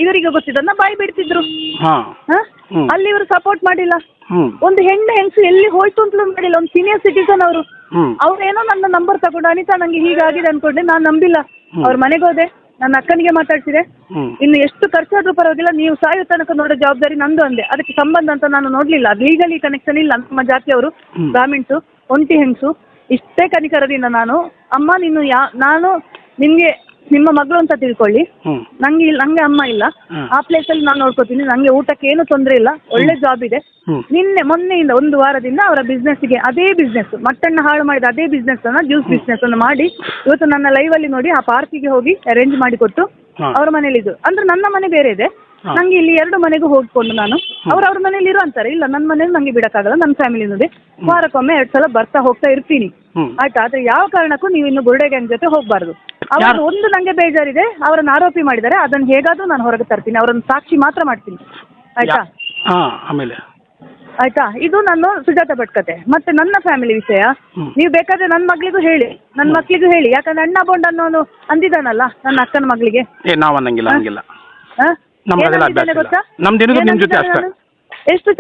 ಇವರಿಗೆ ಗೊತ್ತಿದ್ದನ್ನ ಬಾಯಿ ಬಿಡ್ತಿದ್ರು. ಹಾ ಹ? ಹ್ಮ್. ಅಲ್ಲಿ ಇವರು ಸಪೋರ್ಟ್ ಮಾಡಿಲ್ಲ. ಹ್ಮ್ ಒಂದು ಹೆಂಗಸು ಎಲ್ಲಿ ಹೋಯ್ತು ಅಂತಲೂ ಮಾಡಿಲ್ಲ. ಒಂದು ಸೀನಿಯರ್ ಸಿಟಿಸನ್ ಅವರು. ಹ್ಮ್ ಅವ್ರೇನೋ ನನ್ನ ನಂಬರ್ ತಗೊಂಡು, ಅನಿತಾ ನಂಗೆ ಹೀಗಾಗಿದೆ ಅನ್ಕೊಂಡೆ, ನಾನು ನಂಬಿಲ್ಲ. ಅವ್ರ ಮನೆಗೆ ಹೋದೆ, ನನ್ನ ಅಕ್ಕನಿಗೆ ಮಾತಾಡ್ಸಿದೆ. ಹ್ಮ್. ಇನ್ನು ಎಷ್ಟು ಖರ್ಚಾದ್ರೂ ಪರವಾಗಿಲ್ಲ, ನೀವು ಸಾಯೋ ತನಕ ನೋಡೋ ಜವಾಬ್ದಾರಿ ನಂದು ಅಂದೆ. ಅದಕ್ಕೆ ಸಂಬಂಧ ಅಂತ ನಾನು ನೋಡ್ಲಿಲ್ಲ. ಲೀಗಲಿ ಕನೆಕ್ಷನ್ ಇಲ್ಲ. ನಮ್ಮ ಜಾತಿಯವರು, ಬ್ರಾಹ್ಮಿಣ್ಸು, ಒಂಟಿ ಹೆಂಗಸು. ಇಷ್ಟೇ ಕನಿಕರದಿಂದ ನಾನು, ಅಮ್ಮ ನೀನು ನಾನು ನಿಮ್ಗೆ ನಿಮ್ಮ ಮಗಳು ಅಂತ ತಿಳ್ಕೊಳ್ಳಿ, ಹ್ಮ್. ನಂಗೆ ಅಮ್ಮ ಇಲ್ಲ, ಆ ಪ್ಲೇಸಲ್ಲಿ ನಾನು ನೋಡ್ಕೋತೀನಿ, ನಂಗೆ ಊಟಕ್ಕೆ ಏನು ತೊಂದರೆ ಇಲ್ಲ, ಒಳ್ಳೆ ಜಾಬ್ ಇದೆ. ಹ್ಮ್. ಮೊನ್ನೆಯಿಂದ ಒಂದು ವಾರದಿಂದ ಅವರ ಬಿಸ್ನೆಸ್ಗೆ, ಅದೇ ಬಿಸ್ನೆಸ್ ಮಟ್ಟಣ್ಣ ಹಾಳು ಮಾಡಿದ ಅದೇ ಬಿಸ್ನೆಸ್ ಅನ್ನ, ಜ್ಯೂಸ್ ಬಿಸ್ನೆಸ್ ಅನ್ನು ಮಾಡಿ ಇವತ್ತು ನನ್ನ ಲೈವ್ ಅಲ್ಲಿ ನೋಡಿ ಆ ಪಾರ್ಕಿಗೆ ಹೋಗಿ ಅರೇಂಜ್ ಮಾಡಿಕೊಟ್ಟು ಅವ್ರ ಮನೇಲಿ ಇದ್ದು. ಅಂದ್ರೆ ನನ್ನ ಮನೆ ಬೇರೆ ಇದೆ, ನಂಗೆ ಇಲ್ಲಿ 2 ಮನೆಗೂ ಹೋಗ್ಕೊಂಡು ನಾನು ಅವ್ರ ಮನೇಲಿ ಇರು ಅಂತಾರೆ. ಇಲ್ಲ, ನನ್ನ ಮನೇಲಿ ನಂಗೆ ಬಿಡಕ್ಕಾಗಲ್ಲ, ನನ್ನ ಫ್ಯಾಮಿಲಿ ನೋಡಿ ವಾರಕ್ಕೊಮ್ಮೆ 2 ಸಲ ಬರ್ತಾ ಹೋಗ್ತಾ ಇರ್ತೀನಿ. ಆಯ್ತಾ? ಆದ್ರೆ ಯಾವ ಕಾರಣಕ್ಕೂ ನೀವು ಇನ್ನು ಬುರ್ಡೆ ಗ್ಯಾಂಗ್ ಜೊತೆ ಹೋಗ್ಬಾರ್ದು. ಅವ್ರ ಒಂದು ನಂಗೆ ಬೇಜಾರಿದೆ, ಅವರನ್ನ ಆರೋಪಿ ಮಾಡಿದ್ದಾರೆ, ಅದನ್ನ ಹೇಗಾದ್ರೂ ನಾನು ಹೊರಗೆ ತರ್ತೀನಿ, ಅವರನ್ನು ಸಾಕ್ಷಿ ಮಾತ್ರ ಮಾಡ್ತೀನಿ. ಆಯ್ತಾ? ಆಮೇಲೆ ಆಯ್ತಾ? ಇದು ನಾನು ಸುಜಾತ ಭಟ್ ಕತೆ. ಮತ್ತೆ ನನ್ನ ಫ್ಯಾಮಿಲಿ ವಿಷಯ ನೀವು ಬೇಕಾದ್ರೆ ನನ್ನ ಮಗಳಿಗೂ ಹೇಳಿ, ನನ್ನ ಮಕ್ಳಿಗೂ ಹೇಳಿ. ಯಾಕಂದ್ರೆ ಅಣ್ಣ ಬೋಂಡ್ ಅನ್ನೋನು ಅಂದಿದ್ದಾನಲ್ಲ ನನ್ನ ಅಕ್ಕನ ಮಗಳಿಗೆ. ನಾವ್ ಅನ್ನಂಗಿಲ್ಲ, ಹಂಗಿಲ್ಲ. ಹ? ನಮ್ಗೆ ಅದೆಲ್ಲ ಏನಂದಿದ್ದಾನೆ ಅಭ್ಯಾಸ ಇಲ್ಲ. ಗೊತ್ತಾ? ನಮ್ದು ಇರೋದು ನಿಮ್ ಜೊತೆ ಅಷ್ಟೇ. ಎಷ್ಟು